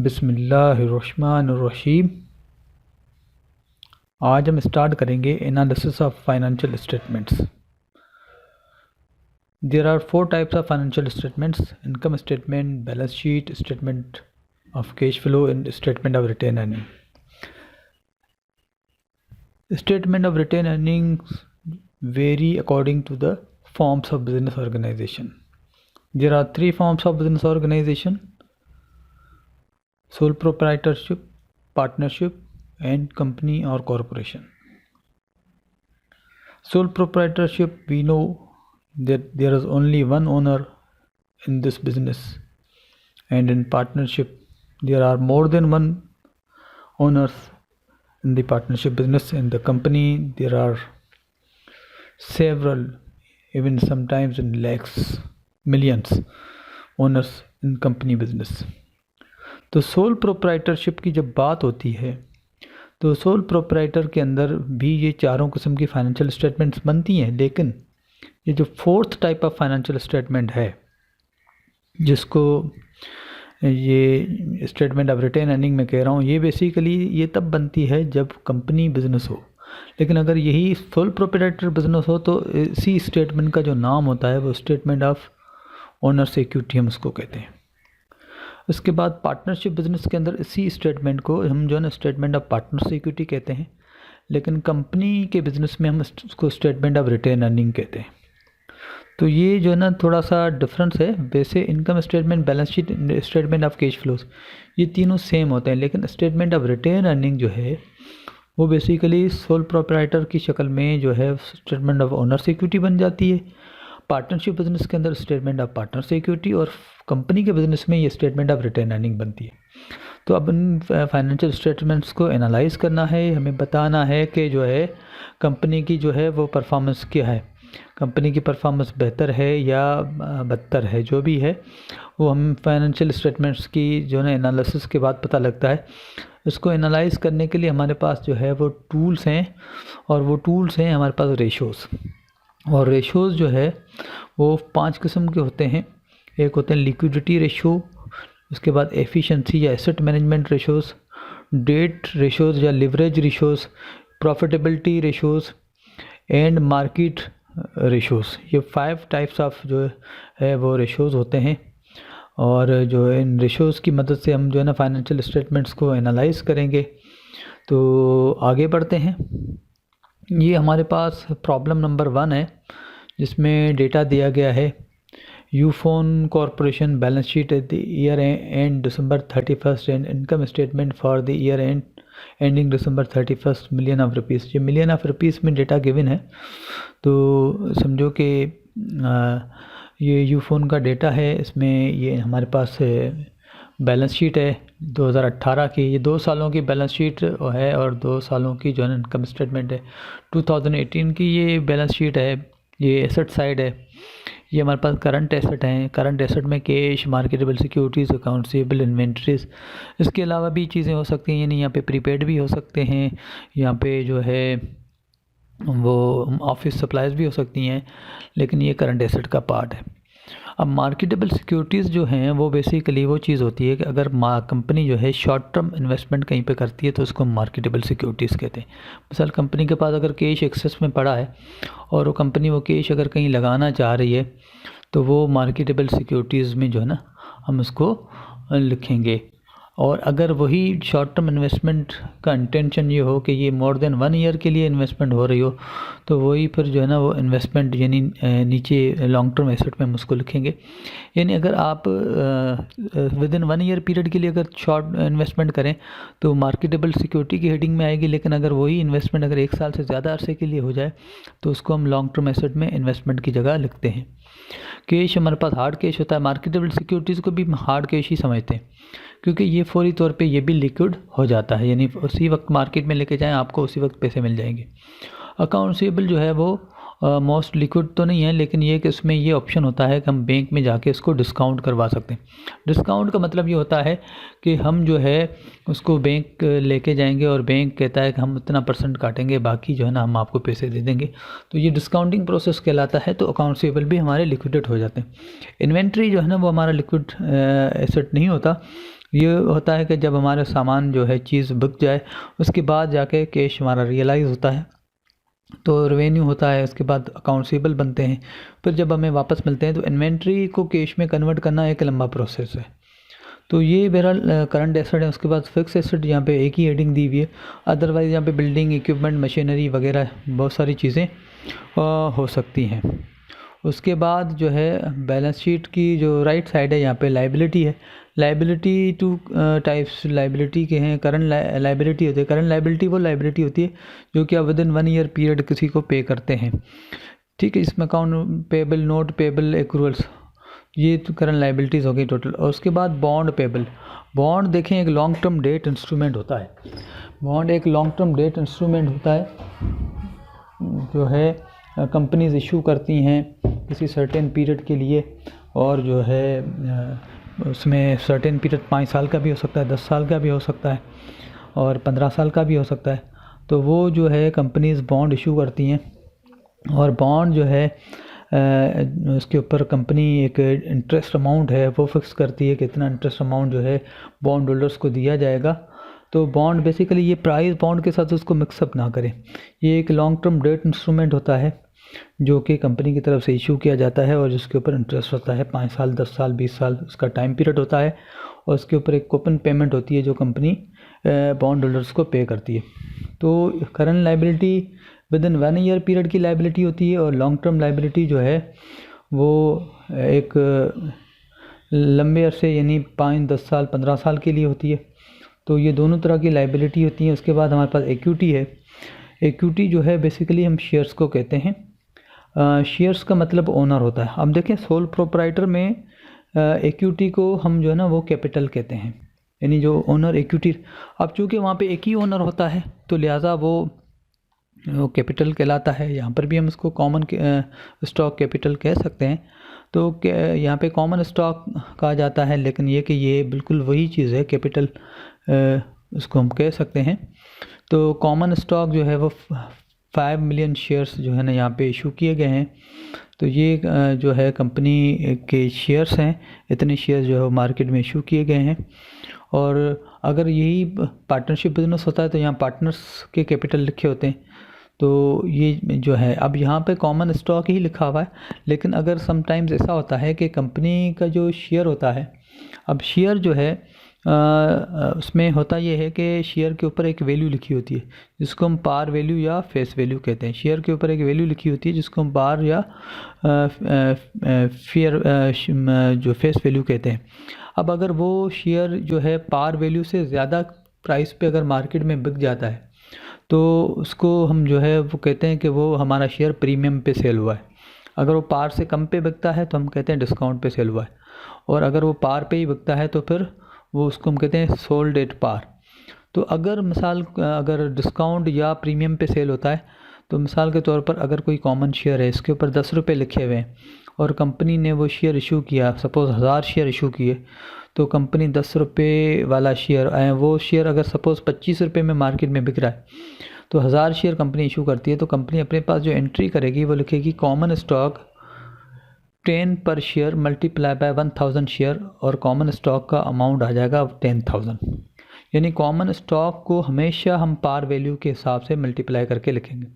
बिस्मिल्लाहिर्रहमानिर्रहीम। आज हम स्टार्ट करेंगे analysis of financial statements. There are 4 types of financial statements: income statement, balance sheet, statement of cash flow and statement of retained earning. Statement of retained earnings vary according to the forms of business organization. There are 3 forms of business organization: sole proprietorship, partnership and company or corporation. Sole proprietorship, we know that there is only one owner in this business, and in partnership there are more than one owners in the partnership business. In the company there are several, even sometimes in lakhs, millions owners in company business. तो sole proprietorship की जब बात होती है तो sole proprietor के अंदर भी ये चारों किस्म की फाइनेंशियल स्टेटमेंट्स बनती हैं, लेकिन ये जो 4th type of financial statement है, जिसको ये स्टेटमेंट ऑफ रिटेन अर्निंग में कह रहा हूँ, ये बेसिकली ये तब बनती है जब कंपनी बिजनेस हो। लेकिन अगर यही सोल प्रोप्राइटर बिजनेस हो तो इसी स्टेटमेंट का जो नाम होता है वो स्टेटमेंट ऑफ ओनर्स इक्विटी हम उसको कहते हैं। उसके बाद पार्टनरशिप बिजनेस के अंदर इसी स्टेटमेंट को हम जो है ना स्टेटमेंट ऑफ पार्टनर्स इक्विटी कहते हैं, लेकिन कंपनी के बिजनेस में हम उसको स्टेटमेंट ऑफ रिटेन अर्निंग कहते हैं। तो ये जो है ना थोड़ा सा डिफरेंस है। वैसे income statement, balance sheet, statement of cash flows ये तीनों सेम होते हैं, लेकिन स्टेटमेंट ऑफ रिटेन अर्निंग जो है वो बेसिकली सोल प्रोप्राइटर की शक्ल में जो है स्टेटमेंट ऑफ ओनर्स इक्विटी बन जाती है। पार्टनरशिप बिजनेस के अंदर स्टेटमेंट ऑफ पार्टनर्स इक्विटी, और कंपनी के बिजनेस में ये स्टेटमेंट ऑफ रिटेन अर्निंग बनती है। तो अब इन फाइनेंशियल स्टेटमेंट्स को एनालाइज करना है, हमें बताना है कि जो है कंपनी की जो है वो परफॉर्मेंस क्या है, कंपनी की परफॉर्मेंस बेहतर है या बदतर है, जो भी है वो हम फाइनेंशियल स्टेटमेंट्स की जो है एनालिसिस के बाद पता लगता है। इसको एनालाइज करने के लिए हमारे पास जो है वो टूल्स हैं, और वो टूल्स हैं हमारे पास रेशोज़। और रेशोज़ जो है वो 5 किस्म के होते हैं। एक होते हैं लिक्विडिटी रेशो, उसके बाद एफिशिएंसी या asset management ratios, debt ratios या leverage ratios, profitability ratios and market ratios. ये 5 टाइप्स ऑफ जो है वो रेशोज़ होते हैं, और जो इन रेशोज़ की मदद से हम जो है ना फाइनेंशियल स्टेटमेंट्स को एनालाइज करेंगे। तो आगे बढ़ते हैं। ये हमारे पास प्रॉब्लम नंबर 1 है, जिसमें डेटा दिया गया है Ufone corporation balance sheet at the year and December 31 and income statement for the year ending December 31 million of rupees. ये मिलियन ऑफ रुपीज़ में डेटा गिवन है, तो समझो कि ये यूफोन का डेटा है। इसमें ये हमारे पास बैलेंस शीट है 2018 की, ये 2 सालों की बैलेंस शीट है, और 2 सालों की जो है इनकम स्टेटमेंट है। 2018 की ये बैलेंस शीट है। ये एसेट साइड है, ये हमारे पास करंट एसेट हैं। करंट एसेट में cash, marketable securities, accounts payable, inventories, इसके अलावा भी चीज़ें हो सकती हैं, यानी यहाँ पे प्रीपेड भी हो सकते हैं, यहाँ पे जो है वो ऑफिस सप्लाईज भी हो सकती हैं, लेकिन ये करंट एसेट का पार्ट है। अब मार्केटेबल सिक्योरिटीज़ जो हैं वो बेसिकली वो चीज़ होती है कि अगर कंपनी जो है शॉर्ट टर्म इन्वेस्टमेंट कहीं पे करती है तो उसको मार्केटेबल सिक्योरिटीज़ कहते हैं। मिसाल कंपनी के पास अगर कैश एक्सेस में पड़ा है और वो कंपनी वो कैश अगर कहीं लगाना चाह रही है तो वो मार्केटेबल सिक्योरिटीज़ में जो है ना हम उसको लिखेंगे। और अगर वही शॉर्ट टर्म इन्वेस्टमेंट का इंटेंशन ये हो कि ये मोर देन 1 ईयर के लिए इन्वेस्टमेंट हो रही हो, तो वही फिर जो है ना वो इन्वेस्टमेंट यानी नीचे लॉन्ग टर्म एसेट में हम उसको लिखेंगे। यानी अगर आप विद इन 1 ईयर पीरियड के लिए अगर शॉर्ट इन्वेस्टमेंट करें तो मार्केटेबल सिक्योरिटी की हेडिंग में आएगी, लेकिन अगर वही इन्वेस्टमेंट अगर 1 साल से ज़्यादा अरसे के लिए हो जाए तो उसको हम लॉन्ग टर्म एसेट में इन्वेस्टमेंट की जगह लिखते हैं। कैश हमारे पास हार्ड कैश होता है, मार्केटेबल सिक्योरिटीज़ को भी हार्ड कैश ही समझते हैं, क्योंकि ये फौरी तौर पे ये भी लिक्विड हो जाता है, यानी उसी वक्त मार्केट में लेके जाएं आपको उसी वक्त पैसे मिल जाएंगे। अकाउंट्स पेबल जो है वो मोस्ट लिक्विड तो नहीं है, लेकिन ये कि उसमें ये ऑप्शन होता है कि हम बैंक में जाके इसको डिस्काउंट करवा सकते हैं। डिस्काउंट का मतलब ये होता है कि हम जो है उसको बैंक लेके जाएंगे और बैंक कहता है कि हम इतना % काटेंगे, बाकी जो है ना हम आपको पैसे दे देंगे, तो ये डिस्काउंटिंग प्रोसेस कहलाता है। तो अकाउंट्स पेबल भी हमारे लिक्विडेट हो जाते हैं। इन्वेंट्री जो है ना वो हमारा लिक्विड एसेट नहीं होता, ये होता है कि जब हमारा सामान जो है चीज़ बिक जाए उसके बाद जाके कैश हमारा रियलाइज़ होता है, तो रेवेन्यू होता है, उसके बाद अकाउंट्सेबल बनते हैं, फिर जब हमें वापस मिलते हैं तो इन्वेंट्री को कैश में कन्वर्ट करना एक लंबा प्रोसेस है। तो ये बहरहाल करंट एसेट है। उसके बाद फिक्स एसेट यहाँ पे एक ही हेडिंग दी हुई है, अदरवाइज़ यहाँ पे बिल्डिंग, इक्विपमेंट, मशीनरी वगैरह बहुत सारी चीज़ें हो सकती हैं। उसके बाद जो है बैलेंस शीट की जो राइट साइड है यहाँ पे लाइबिलिटी है। लाइबिलिटी टू टाइप्स लाइबिलिटी के हैं। करंट लाइबिलिटी होती है, करंट लाइबिलिटी वो लाइबिलिटी होती है जो कि आप विद इन 1 ईयर पीरियड किसी को पे करते हैं, ठीक है। इसमें अकाउंट पेबल, नोट पेबल, एक्रूअल्स, ये तो करंट लाइबिलिटीज़ हो गई टोटल। और उसके बाद बॉन्ड पेबल। बॉन्ड देखें एक लॉन्ग टर्म डेट इंस्ट्रूमेंट होता है। बॉन्ड एक लॉन्ग टर्म डेट इंस्ट्रूमेंट होता है जो है कंपनीज इशू करती हैं किसी सर्टेन पीरियड के लिए, और जो है उसमें सर्टेन पीरियड 5 साल का भी हो सकता है, 10 साल का भी हो सकता है, और 15 साल का भी हो सकता है। तो वो जो है कंपनीज बॉन्ड इशू करती हैं, और बॉन्ड जो है उसके ऊपर कंपनी एक इंटरेस्ट अमाउंट है वो फिक्स करती है, कितना इंटरेस्ट अमाउंट जो है बॉन्ड होल्डर्स को दिया जाएगा। तो बॉन्ड बेसिकली ये प्राइस बॉन्ड के साथ उसको मिक्सअप ना करें। ये एक लॉन्ग टर्म डेट इंस्ट्रूमेंट होता है जो कि कंपनी की तरफ से इशू किया जाता है, और जिसके ऊपर इंटरेस्ट होता है 5 साल, 10 साल, 20 साल उसका टाइम पीरियड होता है, और उसके ऊपर एक कूपन पेमेंट होती है जो कंपनी बॉन्ड होल्डर्स को पे करती है। तो current liability with in 1 year period की लाइबिलिटी होती है, और लॉन्ग टर्म लाइबिलिटी जो है वो एक लंबे अरसे यानी 5, 10 साल, 15 साल के लिए होती है। तो ये दोनों तरह की लाइबिलिटी होती हैं। उसके बाद हमारे पास इक्विटी है। इक्विटी जो है बेसिकली हम शेयर्स को कहते हैं। शेयर्स का मतलब ओनर होता है। अब देखें सोल प्रोप्राइटर में इक्विटी को हम जो है ना वो कैपिटल कहते हैं, यानी जो ओनर इक्विटी। अब चूँकि वहाँ पे एक ही ओनर होता है तो लिहाजा वो कैपिटल कहलाता है। यहाँ पर भी हम इसको कॉमन स्टॉक कैपिटल कह सकते हैं। तो यहाँ पे कॉमन स्टॉक कहा जाता है, लेकिन ये कि ये बिल्कुल वही चीज़ है, कैपिटल इसको हम कह सकते हैं। तो कॉमन स्टॉक जो है वो 5 मिलियन शेयर्स जो है ना यहाँ पे इशू किए गए हैं। तो ये जो है कंपनी के शेयर्स हैं, इतने शेयर्स जो है मार्केट में इशू किए गए हैं। और अगर यही पार्टनरशिप बिजनेस होता है तो यहाँ पार्टनर्स के कैपिटल लिखे होते हैं। तो ये जो है अब यहाँ पे कॉमन स्टॉक ही लिखा हुआ है, लेकिन अगर समटाइम्स ऐसा होता है कि कंपनी का जो शेयर होता है, अब शेयर जो है उसमें होता ये है कि शेयर के ऊपर एक वैल्यू लिखी होती है जिसको हम पार वैल्यू या फेस वैल्यू कहते हैं। शेयर के ऊपर एक वैल्यू लिखी होती है जिसको हम पार या फेयर जो फेस वैल्यू कहते हैं। अब अगर वो शेयर जो है पार वैल्यू से ज़्यादा प्राइस पे अगर मार्केट में बिक जाता है तो उसको हम जो है वो कहते हैं कि वो हमारा शेयर प्रीमियम पे सेल हुआ है। अगर वो पार से कम पे बिकता है तो हम कहते हैं डिस्काउंट पे सेल हुआ है, और अगर वो पार पे ही बिकता है तो फिर वो उसको हम कहते हैं सोल्ड एट पार। तो अगर मिसाल अगर डिस्काउंट या प्रीमियम पे सेल होता है तो मिसाल के तौर पर अगर कोई कॉमन शेयर है, इसके ऊपर 10 रुपये लिखे हुए हैं और कंपनी ने वो शेयर इशू किया, सपोज़ 1000 शेयर इशू किए, तो कंपनी 10 रुपये वाला शेयर वो शेयर अगर सपोज़ 25 रुपये में मार्केट में बिक रहा है तो 1000 शेयर कंपनी इशू करती है। तो कंपनी अपने पास जो एंट्री करेगी वो लिखेगी कॉमन स्टॉक 10 पर शेयर मल्टीप्लाई बाय 1000 शेयर, और कॉमन स्टॉक का अमाउंट आ जाएगा 10,000। यानी कॉमन स्टॉक को हमेशा हम पार वैल्यू के हिसाब से मल्टीप्लाई करके लिखेंगे।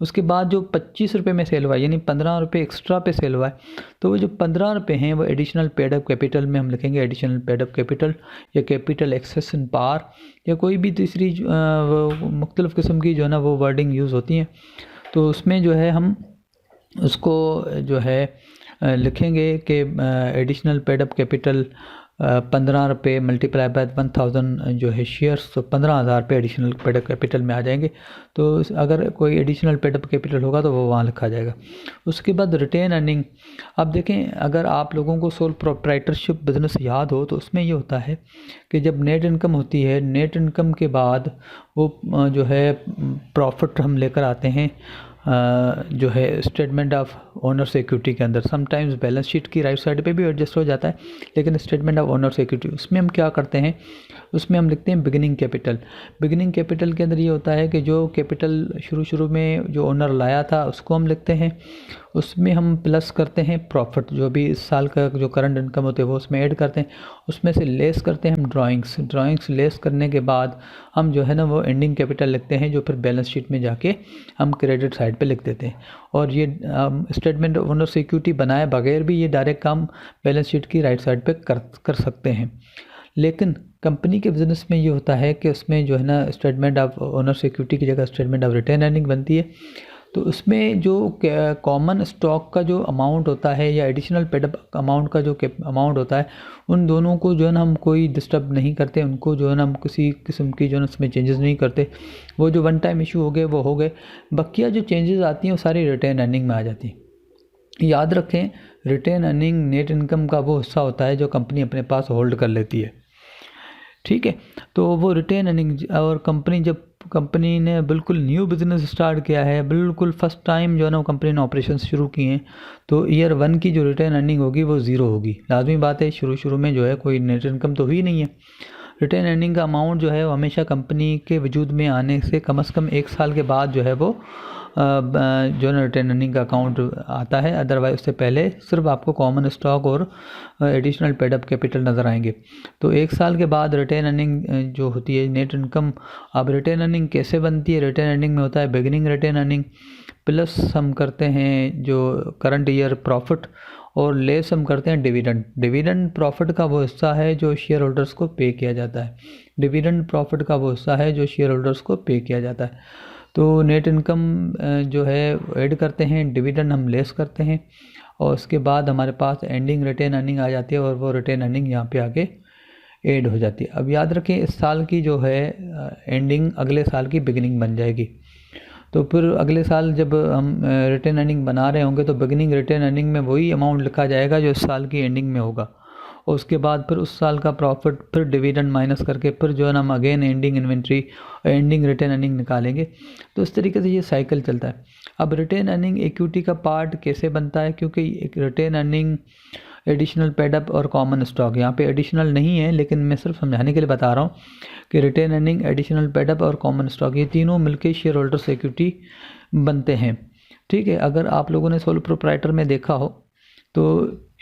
उसके बाद जो 25 रुपये में सेल हुआ है यानी 15 रुपये एक्स्ट्रा पे सेल हुआ है, तो वो जो 15 रुपये हैं वो एडिशनल पेडअप कैपिटल में हम लिखेंगे एडिशनल पेडअप कैपिटल, या कैपिटल एक्सेस इन पार, या कोई भी तीसरी मुख्तलिफ़ किस्म की जो है ना वो वर्डिंग यूज़ होती हैं। तो उसमें जो है हम उसको जो है लिखेंगे कि एडिशनल पेडअप कैपिटल 15 रुपये मल्टीप्लाई बाय 1000 जो है शेयर्स, तो 15,000 रुपये एडिशनल पेडअप कैपिटल में आ जाएंगे। तो अगर कोई एडिशनल पेडअप कैपिटल होगा तो वो वहाँ लिखा जाएगा। उसके बाद रिटेन अर्निंग। अब देखें अगर आप लोगों को सोल प्रोप्राइटरशिप बिजनेस याद हो तो उसमें ये होता है कि जब नेट इनकम होती है, नेट इनकम के बाद वो जो है प्रॉफिट हम लेकर आते हैं जो है स्टेटमेंट ऑफ ओनर्स इक्विटी के अंदर। समटाइम्स बैलेंस शीट की राइट साइड पे भी एडजस्ट हो जाता है, लेकिन स्टेटमेंट ऑफ ओनर्स इक्विटी उसमें हम क्या करते हैं, उसमें हम लिखते हैं बिगिनिंग कैपिटल। बिगिनिंग कैपिटल के अंदर ये होता है कि जो कैपिटल शुरू में जो ओनर लाया था उसको हम लिखते हैं, उसमें हम प्लस करते हैं प्रॉफिट, जो भी इस साल का जो करंट इनकम होते हैं वो उसमें ऐड करते हैं, उसमें से लेस करते हैं हम ड्राइंग्स लेस करने के बाद हम जो है ना वो एंडिंग कैपिटल लिखते हैं, जो फिर बैलेंस शीट में जाके हम क्रेडिट साइड पे लिख देते हैं। और ये स्टेटमेंट ऑफ ओनर सिक्योरिटी बनाए बगैर भी ये डायरेक्ट काम बैलेंस शीट की राइट साइड पे कर सकते हैं। लेकिन कंपनी के बिजनेस में ये होता है कि उसमें जो है ना स्टेटमेंट ऑफ ओनर सिक्योरिटी की जगह स्टेटमेंट ऑफ रिटेन अर्निंग बनती है। तो उसमें जो कॉमन स्टॉक का जो अमाउंट होता है या एडिशनल पेड अप अमाउंट का जो अमाउंट होता है, उन दोनों को जो है ना हम कोई डिस्टर्ब नहीं करते, उनको जो है ना हम किसी किस्म की जो है ना उसमें चेंजेस नहीं करते। वो जो वन टाइम इशू हो गए वो हो गए, बकिया जो चेंजेस आती हैं वो सारी रिटेन अर्निंग में आ जाती हैं। याद रखें, रिटेन अर्निंग नेट इनकम का वो हिस्सा होता है जो कंपनी अपने पास होल्ड कर लेती है, ठीक है। तो वो रिटेन अर्निंग, और कंपनी ने बिल्कुल न्यू बिज़नेस स्टार्ट किया है, बिल्कुल फर्स्ट टाइम जो है ना कंपनी ने ऑपरेशन शुरू किए हैं, तो ईयर 1 की जो रिटेन अर्निंग होगी वो ज़ीरो होगी। लाजमी बात है, शुरू में जो है कोई नेट इनकम तो हुई नहीं है। रिटेन अर्निंग का अमाउंट जो है वो हमेशा कंपनी के वजूद में आने से कम 1 साल के बाद जो है वो जो है रिटेन अर्निंग का अकाउंट आता है। अदरवाइज उससे पहले सिर्फ आपको कॉमन स्टॉक और एडिशनल पेड अप कैपिटल नज़र आएंगे। तो 1 साल के बाद रिटेन अर्निंग जो होती है नेट इनकम। अब रिटेन अर्निंग कैसे बनती है? रिटेन अर्निंग में होता है बिगिनिंग रिटेन अर्निंग प्लस हम करते हैं जो करंट ईयर प्रॉफिट, और लेस हम करते हैं डिविडेंड प्रॉफिट का वो हिस्सा है जो शेयर होल्डर्स को पे किया जाता है। डिविडेंड प्रॉफिट का वो हिस्सा है जो शेयर होल्डर्स को पे किया जाता है। तो नेट इनकम जो है ऐड करते हैं, डिविडेंड हम लेस करते हैं, और उसके बाद हमारे पास एंडिंग रिटेन अर्निंग आ जाती है, और वो रिटेन अर्निंग यहाँ पे आके ऐड हो जाती है। अब याद रखें, इस साल की जो है एंडिंग अगले साल की बिगिनिंग बन जाएगी। तो फिर अगले साल जब हम रिटेन अर्निंग बना रहे होंगे तो बिगिनिंग रिटेन अर्निंग में वही अमाउंट लिखा जाएगा जो इस साल की एंडिंग में होगा, और उसके बाद फिर उस साल का प्रॉफिट फिर डिविडेंड माइनस करके फिर जो है ना हम again ending inventory ending retained earning निकालेंगे। तो इस तरीके से ये साइकिल चलता है। अब रिटेन अर्निंग इक्विटी का पार्ट कैसे बनता है? क्योंकि एक रिटेन अर्निंग एडिशनल पेडअप और कॉमन स्टॉक, यहाँ पे एडिशनल नहीं है लेकिन मैं सिर्फ समझाने के लिए बता रहा हूँ कि रिटेन अर्निंग, एडिशनल पेडअप और कॉमन स्टॉक ये तीनों मिलके शेयर होल्डर्स इक्विटी बनते हैं, ठीक है। अगर आप लोगों ने सोल प्रोप्राइटर में देखा हो तो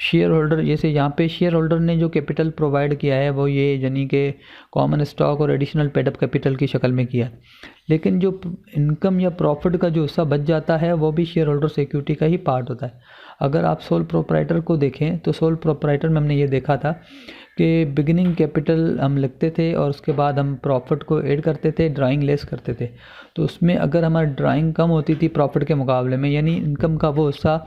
शेयर होल्डर, जैसे यहाँ पे शेयर होल्डर ने जो कैपिटल प्रोवाइड किया है वो ये यानी कि कॉमन स्टॉक और एडिशनल पेडअप कैपिटल की शक्ल में किया, लेकिन जो इनकम या प्रॉफिट का जो हिस्सा बच जाता है वो भी शेयर होल्डर सिक्योरिटी का ही पार्ट होता है। अगर आप सोल प्रोप्राइटर को देखें तो सोल प्रोप्राइटर में हमने ये देखा था कि बिगिनिंग कैपिटल हम लिखते थे और उसके बाद हम प्रॉफिट को ऐड करते थे, ड्राइंग लेस करते थे। तो उसमें अगर हमारी ड्राइंग कम होती थी प्रॉफिट के मुकाबले में, यानी इनकम का वो हिस्सा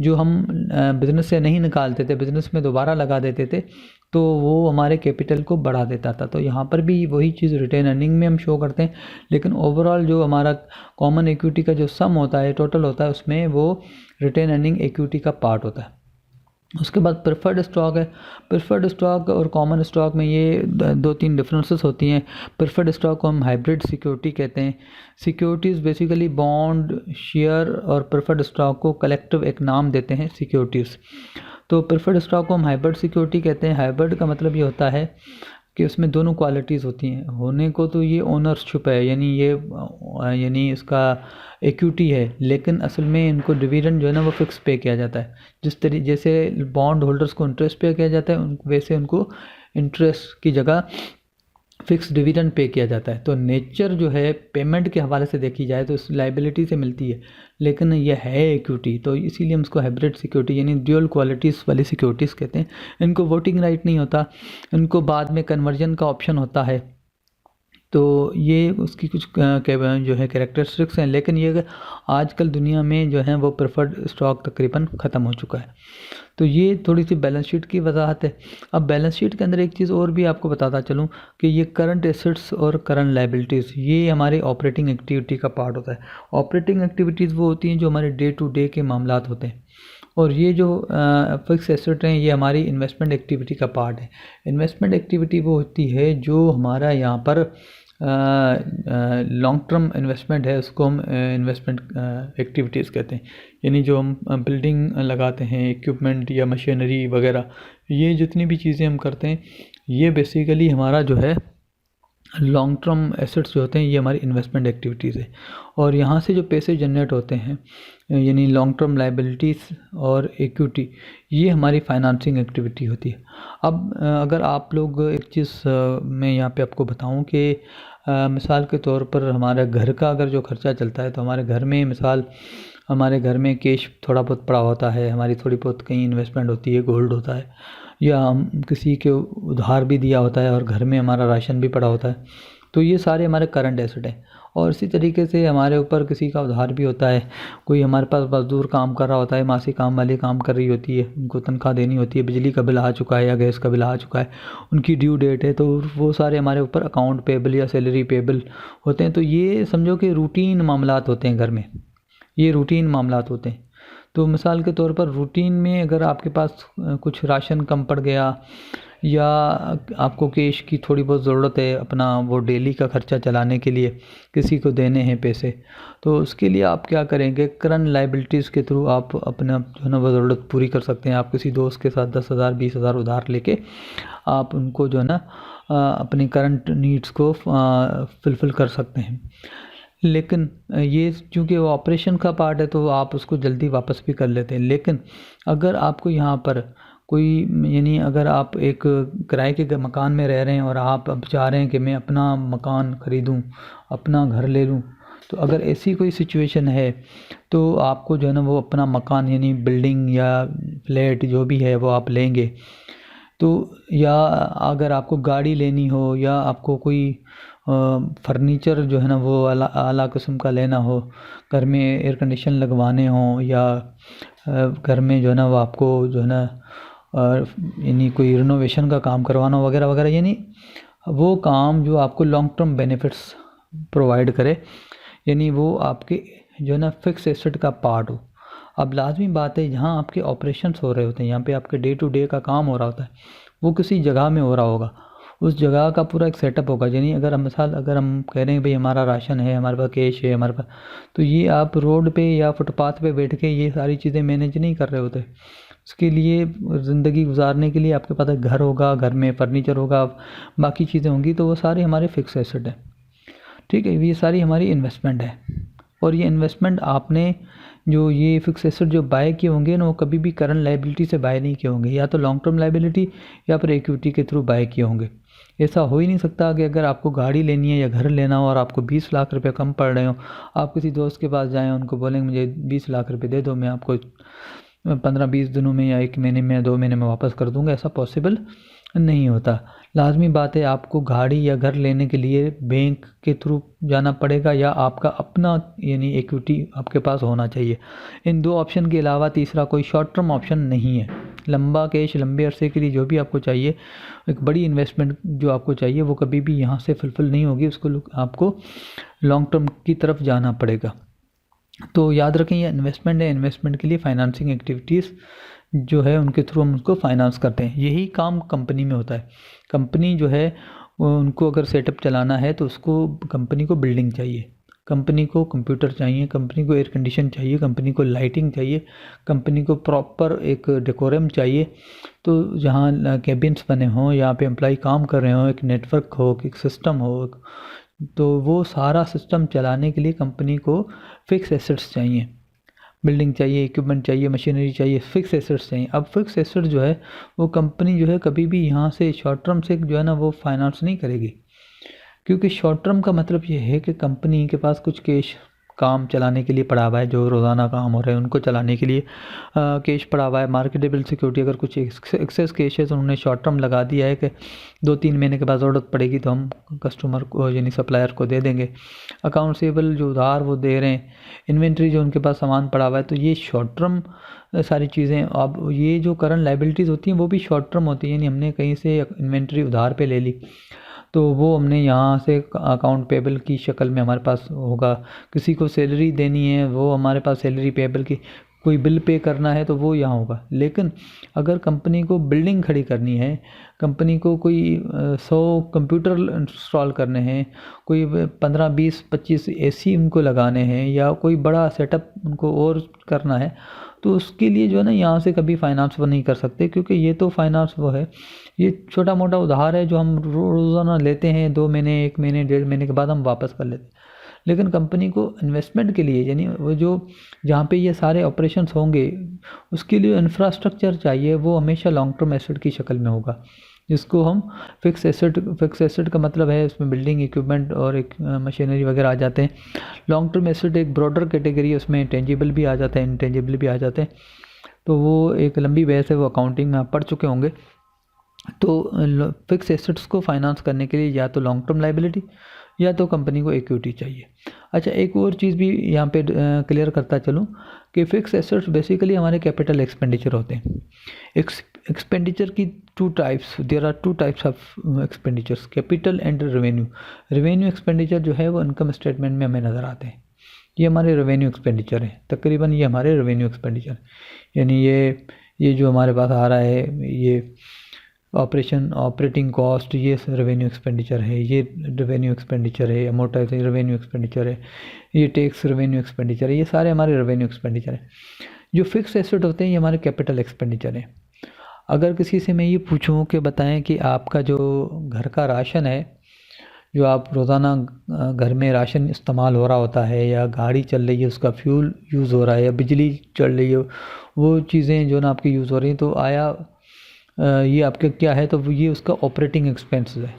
जो हम बिज़नेस से नहीं निकालते थे, बिज़नेस में दोबारा लगा देते थे, तो वो हमारे कैपिटल को बढ़ा देता था। तो यहाँ पर भी वही चीज़ रिटेन अर्निंग में हम शो करते हैं, लेकिन ओवरऑल जो हमारा कॉमन इक्विटी का जो सम होता है, टोटल होता है, उसमें वो रिटेन अर्निंग इक्विटी का पार्ट होता है। उसके बाद प्रेफर्ड स्टॉक है। प्रेफर्ड स्टॉक और कॉमन स्टॉक में ये 2-3 डिफरेंसेस होती हैं। प्रेफर्ड स्टॉक को हम हाइब्रिड सिक्योरिटी कहते हैं। सिक्योरिटीज़ बेसिकली बॉन्ड, शेयर और प्रेफर्ड स्टॉक को कलेक्टिव एक नाम देते हैं सिक्योरिटीज़। तो प्रेफर्ड स्टॉक को हम हाइब्रिड सिक्योरिटी कहते हैं। हाइब्रिड का मतलब ये होता है कि उसमें दोनों क्वालिटीज़ होती हैं। होने को तो ये ओनरशिप है, यानी इसका इक्विटी है, लेकिन असल में इनको डिविडेंड जो है ना वो फिक्स पे किया जाता है। जैसे बॉन्ड होल्डर्स को इंटरेस्ट पे किया जाता है, वैसे उनको इंटरेस्ट की जगह फिक्स डिविडेंड पे किया जाता है। तो नेचर जो है पेमेंट के हवाले से देखी जाए तो इस लाइबिलिटी से मिलती है, लेकिन यह है इक्विटी, तो इसीलिए हम इसको हाइब्रिड सिक्योरिटी यानी ड्यूअल क्वालिटीज़ वाली सिक्योरिटीज़ कहते हैं। इनको वोटिंग राइट नहीं होता, इनको बाद में कन्वर्जन का ऑप्शन होता है। तो ये उसकी कुछ जो है कैरेक्टरिस्टिक्स हैं, लेकिन ये आजकल दुनिया में जो है वो प्रेफर्ड स्टॉक तकरीबन ख़त्म हो चुका है। तो ये थोड़ी सी बैलेंस शीट की वजाहत है। अब बैलेंस शीट के अंदर एक चीज़ और भी आपको बताता चलूँ कि ये करंट एसेट्स और करंट लायबिलिटीज़ ये हमारी ऑपरेटिंग एक्टिविटी का पार्ट होता है। ऑपरेटिंग एक्टिविटीज़ वो होती हैं जो हमारे डे टू डे के मामलात होते हैं, और ये जो फिक्स एसेट हैं ये हमारी इन्वेस्टमेंट एक्टिविटी का पार्ट है। इन्वेस्टमेंट एक्टिविटी वो होती है जो हमारा यहाँ पर लॉन्ग टर्म इन्वेस्टमेंट है उसको हम इन्वेस्टमेंट एक्टिविटीज़ कहते हैं। यानी जो हम बिल्डिंग लगाते हैं, इक्विपमेंट या मशीनरी वगैरह, ये जितनी भी चीज़ें हम करते हैं ये बेसिकली हमारा जो है लॉन्ग टर्म एसेट्स जो होते हैं ये हमारी इन्वेस्टमेंट एक्टिविटीज़ है। और यहाँ से जो पैसे जनरेट होते हैं यानी लॉन्ग टर्म लायबिलिटीज़ और इक्विटी, ये हमारी फाइनेंसिंग एक्टिविटी होती है। अब अगर आप लोग एक चीज़ मैं यहाँ पे आपको बताऊँ कि मिसाल के तौर पर हमारे घर का अगर जो खर्चा चलता है तो हमारे घर में हमारे घर में कैश थोड़ा बहुत पड़ा होता है, हमारी थोड़ी बहुत कहीं इन्वेस्टमेंट होती है, गोल्ड होता है, या हम किसी के उधार भी दिया होता है और घर में हमारा राशन भी पड़ा होता है, तो ये सारे हमारे करंट एसेट हैं। और इसी तरीके से हमारे ऊपर किसी का उधार भी होता है, कोई हमारे पास मजदूर काम कर रहा होता है, मासिक काम वाली काम कर रही होती है, उनको तनख्वाह देनी होती है, बिजली का बिल आ चुका है या गैस का बिल आ चुका है, उनकी ड्यू डेट है, तो वो सारे हमारे ऊपर अकाउंट पेबल या सैलरी पेबल होते हैं। तो ये समझो कि रूटीन मामलात होते हैं घर में, ये रूटीन मामलात होते हैं। तो मिसाल के तौर पर रूटीन में अगर आपके पास कुछ राशन कम पड़ गया या आपको कैश की थोड़ी बहुत ज़रूरत है अपना वो डेली का खर्चा चलाने के लिए, किसी को देने हैं पैसे, तो उसके लिए आप क्या करेंगे, करंट लायबिलिटीज़ के थ्रू आप अपना जो है ना वो ज़रूरत पूरी कर सकते हैं। आप किसी दोस्त के साथ 10,000 20,000 उधार लेके आप उनको जो है ना अपनी करंट नीड्स को फुलफ़िल कर सकते हैं। लेकिन ये चूँकि वो ऑपरेशन का पार्ट है तो आप उसको जल्दी वापस भी कर लेते हैं। लेकिन अगर आपको यहाँ पर कोई यानी अगर आप एक किराए के मकान में रह रहे हैं और आप अब चाह रहे हैं कि मैं अपना मकान ख़रीदूँ, अपना घर ले लूँ, तो अगर ऐसी कोई सिचुएशन है तो आपको जो है ना वो अपना मकान यानी बिल्डिंग या फ्लैट जो भी है वो आप लेंगे। तो या अगर आपको गाड़ी लेनी हो या आपको कोई फर्नीचर जो है ना वो आला किस्म का लेना हो, घर में एयर कंडीशन लगवाने हों या घर में जो है ना वो आपको जो है ना यानी कोई रिनोवेशन का काम करवाना हो वगैरह वगैरह, यानी वो काम जो आपको लॉन्ग टर्म बेनिफिट्स प्रोवाइड करे, यानी वो आपके जो है ना फिक्स एसेट का पार्ट हो। अब लाजमी बात है जहाँ आपके ऑपरेशंस हो रहे होते हैं, यहाँ पे आपके डे टू डे का काम हो रहा होता है, वो किसी जगह में हो रहा होगा, उस जगह का पूरा एक सेटअप होगा। यानी अगर हम अगर हम कह रहे हैं भाई हमारा राशन है, हमारे पास कैश है हमारे पास, तो ये आप रोड पे या फुटपाथ पे बैठ के ये सारी चीज़ें मैनेज नहीं कर रहे होते। उसके लिए ज़िंदगी गुजारने के लिए आपके पास एक घर होगा, घर में फर्नीचर होगा, बाकी चीज़ें होंगी, तो वो सारे हमारे फिक्स एसेट है। ठीक है, ये सारी हमारी इन्वेस्टमेंट है। और ये इन्वेस्टमेंट आपने जो ये फिक्स एसेट जो बाय किए होंगे ना, वो कभी भी करंट लायबिलिटी से बाय नहीं किए होंगे, या तो लॉन्ग टर्म लायबिलिटी या फिर इक्विटी के थ्रू बाय किए होंगे। ऐसा हो ही नहीं सकता कि अगर आपको गाड़ी लेनी है या घर लेना हो और आपको 20 लाख रुपए कम पड़ रहे हो, आप किसी दोस्त के पास जाएं, उनको बोलेंगे मुझे 20 लाख रुपए दे दो, मैं आपको 15-20 दिनों में या 1 महीने में 2 महीने में वापस कर दूंगा। ऐसा पॉसिबल नहीं होता। लाजमी बात है आपको गाड़ी या घर लेने के लिए बैंक के थ्रू जाना पड़ेगा या आपका अपना यानी इक्विटी आपके पास होना चाहिए। इन दो ऑप्शन के अलावा तीसरा कोई शॉर्ट टर्म ऑप्शन नहीं है। लंबा कैश लंबे अरसे के लिए जो भी आपको चाहिए, एक बड़ी इन्वेस्टमेंट जो आपको चाहिए, वो कभी भी यहाँ से फुलफ़िल नहीं होगी, उसको आपको लॉन्ग टर्म की तरफ जाना पड़ेगा। तो याद रखें ये इन्वेस्टमेंट है, इन्वेस्टमेंट के लिए फाइनेंसिंग एक्टिविटीज़ जो है उनके थ्रू हम उसको फाइनेंस करते हैं। यही काम कंपनी में होता है। कंपनी जो है उनको अगर सेटअप चलाना है तो उसको कंपनी को बिल्डिंग चाहिए, कंपनी को कंप्यूटर चाहिए, कंपनी को एयर कंडीशन चाहिए, कंपनी को लाइटिंग चाहिए, कंपनी को प्रॉपर एक डेकोरम चाहिए, तो जहाँ कैबिन्स बने हों, यहाँ पे एम्प्लॉय काम कर रहे हों, एक नेटवर्क हो, एक सिस्टम हो, तो वो सारा सिस्टम चलाने के लिए कंपनी को फिक्स एसेट्स चाहिए, बिल्डिंग चाहिए, इक्विपमेंट चाहिए, मशीनरी चाहिए, फिक्स एसेट्स चाहिए। अब फिक्स एसेट जो है वो कंपनी जो है कभी भी यहाँ से शॉर्ट टर्म से जो है ना वो फाइनेंस नहीं करेगी, क्योंकि शॉर्ट टर्म का मतलब ये है कि कंपनी के पास कुछ कैश काम चलाने के लिए पड़ा हुआ है, जो रोज़ाना काम हो रहे हैं उनको चलाने के लिए कैश पड़ा हुआ है। मार्केटेबल सिक्योरिटी अगर कुछ एक्सेस कैश है तो उन्होंने शॉर्ट टर्म लगा दिया है कि 2-3 महीने के बाद ज़रूरत पड़ेगी तो हम कस्टमर को यानी सप्लायर को दे देंगे। अकाउंट्सेबल जो उधार वो दे रहे हैं, इन्वेंट्री जो उनके पास सामान पड़ा हुआ है, तो ये शॉर्ट टर्म सारी चीज़ें। अब ये जो करंट लायबिलिटीज़ होती हैं वो भी शॉर्ट टर्म होती है, यानी हमने कहीं से इन्वेंट्री उधार पे ले ली तो वो हमने यहाँ से अकाउंट पेबल की शक्ल में हमारे पास होगा। किसी को सैलरी देनी है वो हमारे पास सैलरी पेबल की कोई बिल पे करना है तो वो यहाँ होगा। लेकिन अगर कंपनी को बिल्डिंग खड़ी करनी है, कंपनी को कोई 100 कंप्यूटर इंस्टॉल करने हैं, कोई 15 20 25 एसी उनको लगाने हैं, या कोई बड़ा सेटअप उनको और करना है, तो उसके लिए जो है ना यहाँ से कभी फाइनेंस वो नहीं कर सकते, क्योंकि ये तो फाइनेंस वो है, ये छोटा मोटा उधार है जो हम रोज़ाना लेते हैं, 2 महीने 1 महीने 1.5 महीने के बाद हम वापस कर लेते हैं। लेकिन कंपनी को इन्वेस्टमेंट के लिए, यानी वो जो जहाँ पे ये सारे ऑपरेशंस होंगे, उसके लिए इंफ्रास्ट्रक्चर चाहिए, वो हमेशा लॉन्ग टर्म एसेट की शक्ल में होगा, जिसको हम फिक्स एसेट का मतलब है उसमें बिल्डिंग इक्विपमेंट और एक मशीनरी वगैरह आ जाते हैं। लॉन्ग टर्म एसेट एक ब्रॉडर कैटेगरी है, उसमें टेंजिबल भी आ जाता है, इनटेंजिबल भी आ जाते हैं, तो वो एक लंबी बहस है, वो अकाउंटिंग में आप पढ़ चुके होंगे। तो फिक्स एसेट्स को फाइनेंस करने के लिए या तो लॉन्ग टर्म लाइबिलिटी या तो कंपनी को इक्विटी चाहिए। अच्छा, एक और चीज़ भी यहाँ पे क्लियर करता चलूँ कि फिक्स एसेट्स बेसिकली हमारे कैपिटल एक्सपेंडिचर होते हैं। एक्सपेंडिचर की there are two types of expenditures, capital and revenue. Revenue expenditure जो है वो इनकम स्टेटमेंट में हमें नज़र आते हैं, ये हमारे रेवेन्यू एक्सपेंडिचर है, तकरीबन ये हमारे रेवेन्यू एक्सपेंडिचर, यानी ये जो हमारे पास आ रहा है, ये ऑपरेटिंग कॉस्ट, ये रेवेन्यू एक्सपेंडिचर है, ये रेवेन्यू एक्सपेंडिचर है, अमोर्टाइजेशन रेवेन्यू एक्सपेंडिचर है, ये टैक्स रेवेन्यू एक्सपेंडिचर है, ये सारे हमारे रेवेन्यू एक्सपेंडिचर है। जो फिक्स एसेट होते हैं ये हमारे कैपिटल एक्सपेंडिचर है। अगर किसी से मैं ये पूछूं कि बताएं कि आपका जो घर का राशन है, जो आप रोज़ाना घर में राशन इस्तेमाल हो रहा होता है, या गाड़ी चल रही है उसका फ्यूल यूज़ हो रहा है, या बिजली चल रही है, वो चीज़ें जो ना आपकी यूज़ हो रही हैं, तो आया ये आपका क्या है, तो ये उसका ऑपरेटिंग एक्सपेंस है।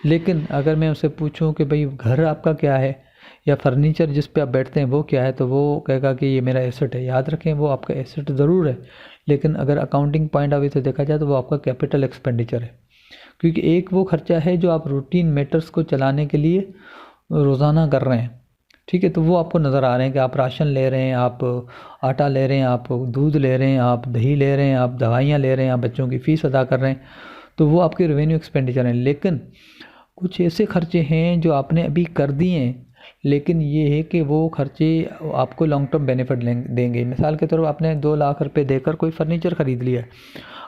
लेकिन अगर मैं उससे पूछूं कि भाई घर आपका क्या है, या फर्नीचर जिस पे आप बैठते हैं वो क्या है, तो वो कहेगा कि ये मेरा एसेट है। याद रखें, वो आपका एसेट ज़रूर है, लेकिन अगर अकाउंटिंग पॉइंट ऑफ व्यू से देखा जाए तो वो आपका कैपिटल एक्सपेंडिचर है, क्योंकि एक वो खर्चा है जो आप रूटीन मैटर्स को चलाने के लिए रोज़ाना कर रहे हैं, ठीक है। तो वो आपको नज़र आ रहे हैं कि आप राशन ले रहे हैं, आप आटा ले रहे हैं, आप दूध ले रहे हैं, आप दही ले रहे हैं, आप दवाइयाँ ले रहे हैं, आप बच्चों की फ़ीस अदा कर रहे हैं, तो वो आपके रेवेन्यू एक्सपेंडिचर हैं। लेकिन कुछ ऐसे खर्चे हैं जो आपने अभी कर दिए हैं, लेकिन ये है कि वो खर्चे आपको लॉन्ग टर्म बेनिफिट देंगे। मिसाल के तौर पर आपने 2 लाख रुपए देकर कोई फर्नीचर ख़रीद लिया है,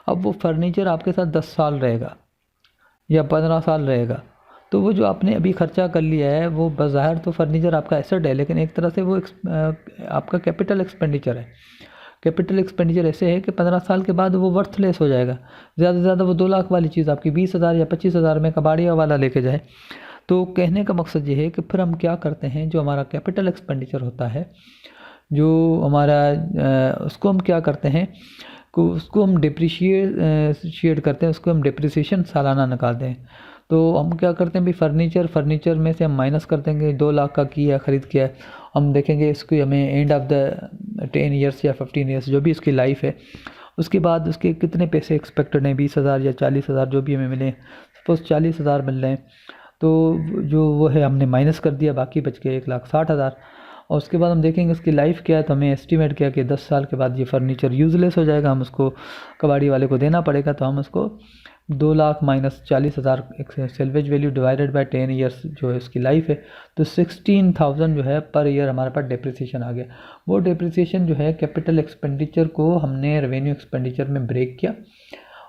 अब वो फर्नीचर आपके साथ 10 साल रहेगा या 15 साल रहेगा, तो वो जो आपने अभी खर्चा कर लिया है, वो बज़ाहिर तो फर्नीचर आपका एसेट है, लेकिन एक तरह से वो आपका कैपिटल एक्सपेंडिचर है। कैपिटल एक्सपेंडिचर ऐसे है कि 15 साल के बाद वो वर्थलेस हो जाएगा। ज़्यादा से ज़्यादा वो 2 लाख वाली चीज़ आपकी 20,000 या 25,000 में कबाड़िया वाला लेके जाए। तो कहने का मकसद ये है कि फिर हम क्या करते हैं, जो हमारा कैपिटल एक्सपेंडिचर होता है, जो हमारा उसको हम क्या करते हैं, उसको हम डिप्रिशिएट करते हैं, उसको हम डिप्रिसिएशन सालाना निकालते हैं। तो हम क्या करते हैं भाई, फर्नीचर में से हम माइनस कर देंगे, 2 लाख का किया ख़रीद किया, हम देखेंगे इसको हमें एंड ऑफ द 10 ईयर्स या 15 ईयर्स जो भी इसकी लाइफ है, उसके बाद उसके कितने पैसे एक्सपेक्टेड हैं, 20,000 या 40,000 जो भी हमें मिले। सपोज़ 40,000 मिल रहे हैं, तो जो वो है हमने माइनस कर दिया, बाकी बच गए 1,60,000। और उसके बाद हम देखेंगे इसकी लाइफ क्या है, तो हमें एस्टिमेट किया कि 10 साल के बाद ये फर्नीचर यूज़लेस हो जाएगा, हम उसको कबाड़ी वाले को देना पड़ेगा। तो हम उसको 2 lakh minus 40,000 salvage value divided by 10 years जो है इसकी लाइफ है, तो 16,000 जो है पर ईयर हमारे पास डिप्रिसिएशन आ गया। वो डिप्रिसिएशन जो है कैपिटल एक्सपेंडिचर को हमने रेवेन्यू एक्सपेंडिचर में ब्रेक किया,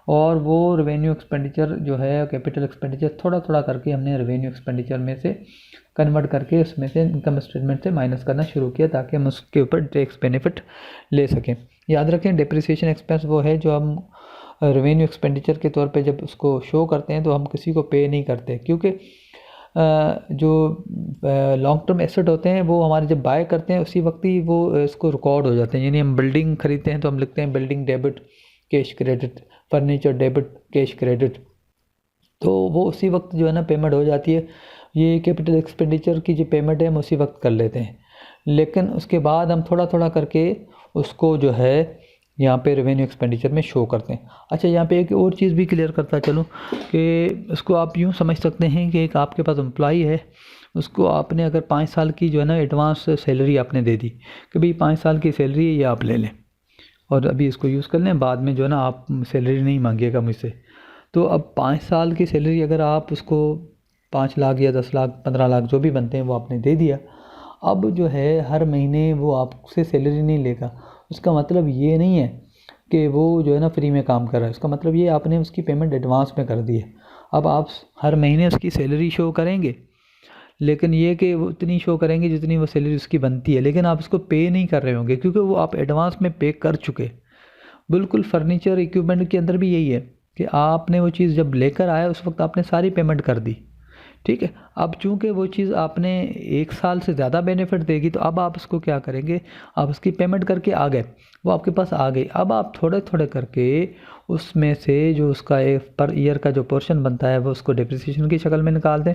और वो रेवेन्यू एक्सपेंडिचर जो है कैपिटल एक्सपेंडिचर थोड़ा थोड़ा करके हमने रेवेन्यू एक्सपेंडिचर में से कन्वर्ट करके उसमें से इनकम स्टेटमेंट से माइनस करना शुरू किया, ताकि हम उसके ऊपर टैक्स बेनिफिट ले सकें। याद रखें, डिप्रिसिएशन एक्सपेंस वो है जो हम रेवेन्यू एक्सपेंडिचर के तौर पे जब उसको शो करते हैं तो हम किसी को पे नहीं करते, क्योंकि जो लॉन्ग टर्म एसेट होते हैं वो हमारे जब बाय करते हैं उसी वक्त ही वो इसको रिकॉर्ड हो जाते हैं। यानी हम बिल्डिंग खरीदते हैं तो हम लिखते हैं building debit cash credit, furniture debit cash credit, तो वो उसी वक्त जो है ना पेमेंट हो जाती है। ये कैपिटल एक्सपेंडिचर की जो पेमेंट है हम उसी वक्त कर लेते हैं, लेकिन उसके बाद हम थोड़ा थोड़ा करके उसको जो है यहाँ पे रेवेन्यू एक्सपेंडिचर में शो करते हैं। अच्छा, यहाँ पे एक और चीज़ भी क्लियर करता चलूँ कि इसको आप यूँ समझ सकते हैं कि एक आपके पास एम्प्लॉई है, उसको आपने अगर 5 साल की जो है ना एडवांस सैलरी आपने दे दी कि भाई 5 साल की सैलरी है, ये आप ले लें और अभी इसको यूज़ कर लें, बाद में जो है ना आप सैलरी नहीं मांगिएगा मुझसे। तो अब 5 साल की सैलरी अगर आप उसको 5 लाख या 10 लाख 15 लाख जो भी बनते हैं वो आपने दे दिया, अब जो है हर महीने वो आपसे सैलरी नहीं लेगा, उसका मतलब ये नहीं है कि वो जो है ना फ्री में काम कर रहा है, उसका मतलब ये आपने उसकी पेमेंट एडवांस में कर दी है। अब आप हर महीने उसकी सैलरी शो करेंगे, लेकिन ये कि वो उतनी शो करेंगे जितनी वो सैलरी उसकी बनती है, लेकिन आप उसको पे नहीं कर रहे होंगे क्योंकि वो आप एडवांस में पे कर चुके। बिल्कुल फर्नीचर इक्विपमेंट के अंदर भी यही है कि आपने वो चीज़ जब लेकर आया उस वक्त आपने सारी पेमेंट कर दी, ठीक है। अब चूंकि वो चीज़ आपने 1 साल से ज़्यादा बेनिफिट देगी, तो अब आप उसको क्या करेंगे, आप उसकी पेमेंट करके आ गए, वो आपके पास आ गई। अब आप थोड़े थोड़े करके उसमें से जो उसका एक पर ईयर का जो पोर्शन बनता है वो उसको डिप्रिसिएशन की शक्ल में निकाल दें,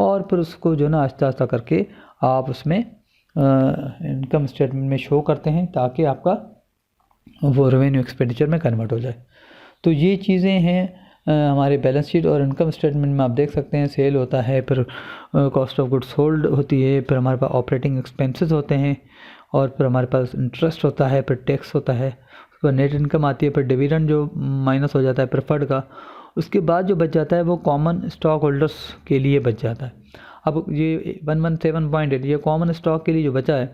और फिर उसको जो ना आहिस्ता आहिस्ता करके आप उसमें इनकम स्टेटमेंट में शो करते हैं, ताकि आपका वो रेवेन्यू एक्सपेंडिचर में कन्वर्ट हो जाए। तो ये चीज़ें हैं हमारे बैलेंस शीट और इनकम स्टेटमेंट में। आप देख सकते हैं सेल होता है, फिर कॉस्ट ऑफ गुड्स सोल्ड होती है, फिर हमारे पास ऑपरेटिंग एक्सपेंसेस होते हैं, और फिर हमारे पास इंटरेस्ट होता है, फिर टैक्स होता है, उसके बाद नेट इनकम आती है, फिर डिविडेंड जो माइनस हो जाता है प्रेफर्ड का। उसके बाद जो बच जाता है वो कॉमन स्टॉक होल्डर्स के लिए बच जाता है। अब ये 117.8 ये कॉमन स्टॉक के लिए जो बचा है,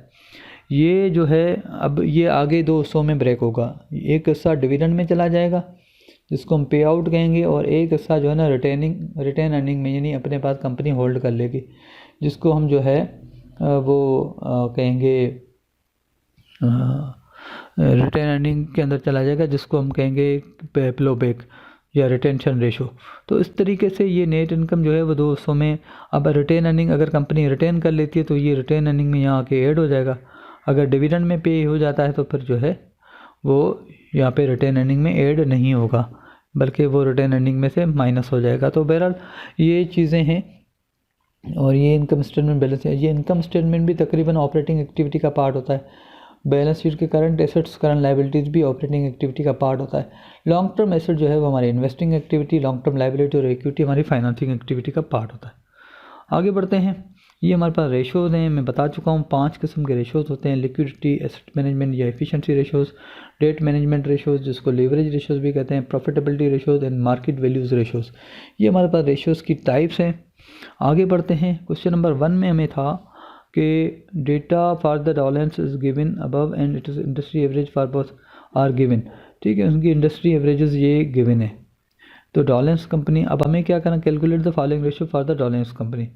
ये जो है अब ये आगे 2 हिस्सों में ब्रेक होगा। एक हिस्सा डिविडेंड में चला जाएगा जिसको हम पे आउट कहेंगे, और एक हिस्सा जो है ना रिटेन अर्निंग में, यानी अपने पास कंपनी होल्ड कर लेगी, जिसको हम जो है वो कहेंगे रिटेन अर्निंग के अंदर चला जाएगा, जिसको हम कहेंगे प्लो बैक या रिटेंशन रेशो। तो इस तरीके से ये नेट इनकम जो है वो 2 हिस्सों में। अब रिटेन अर्निंग अगर कंपनी रिटेन कर लेती है तो ये रिटेन अर्निंग में यहाँ आके ऐड हो जाएगा, अगर डिविडेंड में पे हो जाता है तो फिर जो है वो यहाँ पे रिटेन अर्निंग में ऐड नहीं होगा, बल्कि वो रिटेन अर्निंग में से माइनस हो जाएगा। तो बहरहाल ये चीज़ें हैं, और ये इनकम स्टेटमेंट बैलेंस है। ये इनकम स्टेटमेंट भी तकरीबन ऑपरेटिंग एक्टिविटी का पार्ट होता है। बैलेंस शीट के करंट एसेट्स करंट लाइबिलिटीज़ भी ऑपरेटिंग एक्टिविटी का पार्ट होता है। लॉन्ग टर्म एसेट जो है वो हमारी investing activity, long term liability और इक्विटी हमारी फाइनेंसिंग एक्टिविटी का पार्ट होता है। आगे बढ़ते हैं। ये हमारे पास रेशोज़ हैं, मैं बता चुका हूँ 5 किस्म के रेशोज़ होते हैं। लिक्विडिटी, एसेट मैनेजमेंट या efficiency ratios, debt management ratios जिसको लीवरेज रेशोज़ भी कहते हैं, profitability ratios and market values ratios. ये हमारे पास रेशोज़ की टाइप्स हैं। आगे बढ़ते हैं। क्वेश्चन नंबर 1 में हमें था कि data for the Dolens is given above and it is industry average for both are given, ठीक है। उनकी इंडस्ट्री एवरेजेस ये गिवन है। तो डॉलेंस कंपनी, अब हमें क्या करना, calculate the following ratio for the Dolens company.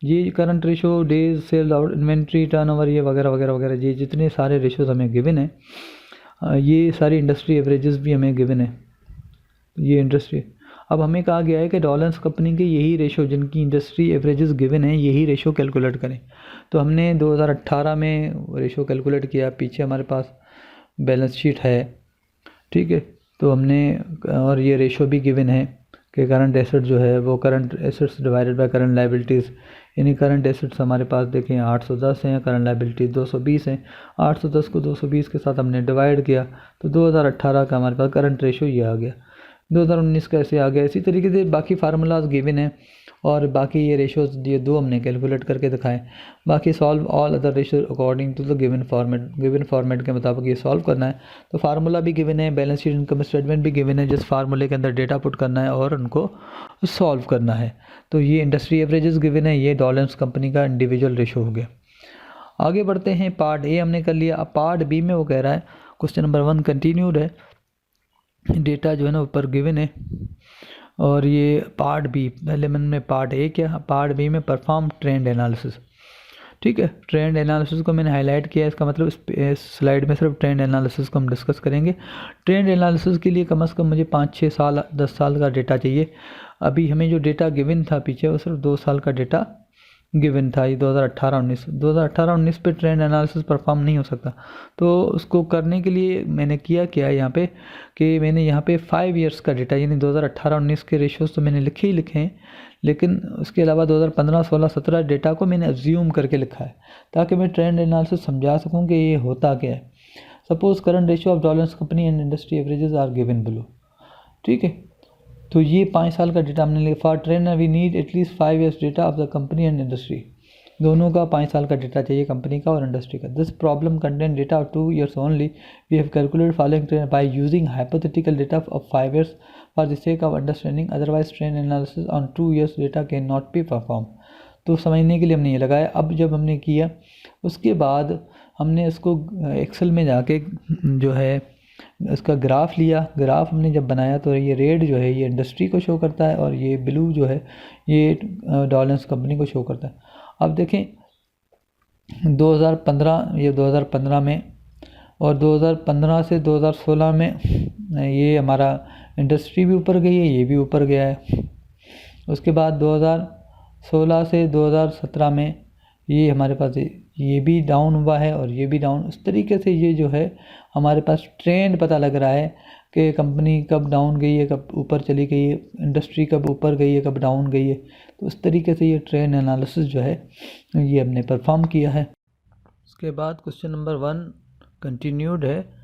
ये current ratio, days sale out, inventory turnover, ये वगैरह वगैरह वगैरह, ये जितने सारे रेशोज़ हमें गिवन है, ये सारी इंडस्ट्री एवरेजेस भी हमें गिवन है। ये इंडस्ट्री, अब हमें कहा गया है कि डॉलेंस कंपनी के यही रेशो, जिनकी इंडस्ट्री एवरेजेस गिवन है, यही रेशो कैलकुलेट करें। तो हमने 2018 में रेशो कैलकुलेट किया, पीछे हमारे पास बैलेंस शीट है, ठीक है। तो हमने, और ये रेशो भी गिवन है कि करंट एसेट जो है वो current assets divided by current liabilities, यानी करंट एसेट्स हमारे पास देखें 810 हैं, करंट लाइबिलिटीज़ 220 हैं। 810 को 220 के साथ हमने डिवाइड किया तो 2018 का हमारे पास करंट रेशो ये आ गया। 2019 का ऐसे आ गया। इसी तरीके से बाकी फार्मूलाज गिवन हैं, और बाकी ये रेशोज़ ये 2 हमने कैलकुलेट करके दिखाएं। बाकी solve all other ratio according to the given format के मुताबिक ये सॉल्व करना है। तो फार्मूला भी गिवन है, बैलेंस शीट इनकम स्टेटमेंट भी गिवन है, जिस फार्मूले के अंदर डेटा पुट करना है और उनको सॉल्व करना है। तो ये इंडस्ट्री एवरेजेस गिवन है, ये डॉलेंस कंपनी का इंडिविजुअल रेशो हो गया। आगे बढ़ते हैं। पार्ट ए हमने कर लिया। अब पार्ट बी में वो कह रहा है, क्वेश्चन नंबर 1 कंटिन्यूड है, डेटा जो है ना ऊपर गिवन है, और ये पार्ट बी, पहले मैंने पार्ट ए किया, पार्ट बी में परफॉर्म ट्रेंड एनालिसिस, ठीक है। ट्रेंड एनालिसिस को मैंने हाईलाइट किया, इसका मतलब इस स्लाइड में सिर्फ ट्रेंड एनालिसिस को हम डिस्कस करेंगे। ट्रेंड एनालिसिस के लिए कम से कम मुझे 5-6 साल 10 साल का डेटा चाहिए। अभी हमें जो डेटा गिवन था पीछे वो सिर्फ 2 साल का डेटा गिवन था, ये 2018-19 पे ट्रेंड एनालिसिस परफॉर्म नहीं हो सकता। तो उसको करने के लिए मैंने किया क्या यहाँ पे, कि मैंने यहाँ पे 5 ईयर्स का डेटा, यानी 2018-19 के रेशोज़ तो मैंने लिखे हैं, लेकिन उसके अलावा 2015, 16, 17 डेटा को मैंने अज्यूम करके लिखा है, ताकि मैं ट्रेंड एनालिसिस समझा सकूँ कि ये होता क्या है। Suppose current ratio of Dolens company and industry averages are given below, ठीक है। तो ये 5 साल का डेटा हमने लिखा। For trend we need at least 5 years data of the company and industry, दोनों का 5 साल का डेटा चाहिए, कंपनी का और इंडस्ट्री का। This problem contain data of 2 years only. We have calculated following trend by using hypothetical data of 5 years for the sake of understanding, otherwise trend analysis on 2 years data can not be perform. तो समझने के लिए हमने ये लगाया। अब जब हमने किया उसके बाद हमने उसको एक्सेल में जाके जो है उसका ग्राफ लिया। ग्राफ हमने जब बनाया तो ये रेड जो है ये इंडस्ट्री को शो करता है और ये ब्लू जो है ये डॉलेंस कंपनी को शो करता है। अब देखें 2015 ये 2015 में और 2015 से 2016 में ये हमारा इंडस्ट्री भी ऊपर गई है, ये भी ऊपर गया है। उसके बाद 2016 से 2017 में ये हमारे पास ये भी डाउन हुआ है और ये भी डाउन। उस तरीके से ये जो है हमारे पास ट्रेंड पता लग रहा है कि कंपनी कब डाउन गई है, कब ऊपर चली गई है, इंडस्ट्री कब ऊपर गई है, कब डाउन गई है। तो उस तरीके से ये ट्रेंड एनालिसिस जो है ये हमने परफॉर्म किया है। उसके बाद क्वेश्चन नंबर 1 कंटिन्यूड है।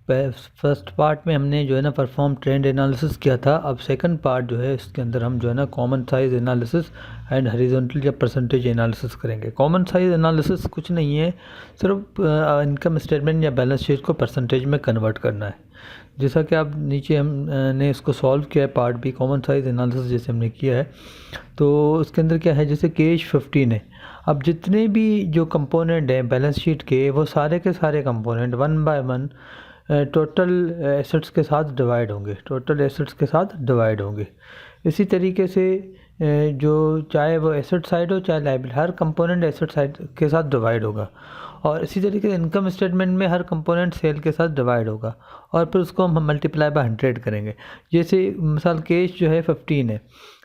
फर्स्ट पार्ट में हमने जो है ना परफॉर्म ट्रेंड एनालिसिस किया था। अब सेकंड पार्ट जो है इसके अंदर हम जो है ना common size analysis and horizontal या परसेंटेज एनालिसिस करेंगे। कॉमन साइज एनालिसिस कुछ नहीं है, सिर्फ इनकम स्टेटमेंट या बैलेंस शीट को परसेंटेज में कन्वर्ट करना है। जैसा कि आप नीचे हमने इसको सॉल्व किया है part B common size analysis जैसे हमने किया है। तो उसके अंदर क्या है, जैसे कैश 15 है। अब जितने भी जो कंपोनेंट हैं बैलेंस शीट के वो सारे के सारे कंपोनेंट 1 बाय 1 टोटल एसेट्स के साथ डिवाइड होंगे, टोटल एसेट्स के साथ डिवाइड होंगे। इसी तरीके से जो चाहे वो एसेट साइड हो चाहे लायबिलिटी, हर कंपोनेंट एसेट साइड के साथ डिवाइड होगा। और इसी तरीके से इनकम स्टेटमेंट में हर कंपोनेंट सेल के साथ डिवाइड होगा और फिर उसको हम मल्टीप्लाई बाय 100 करेंगे। जैसे मिसाल कैश जो है 15 है,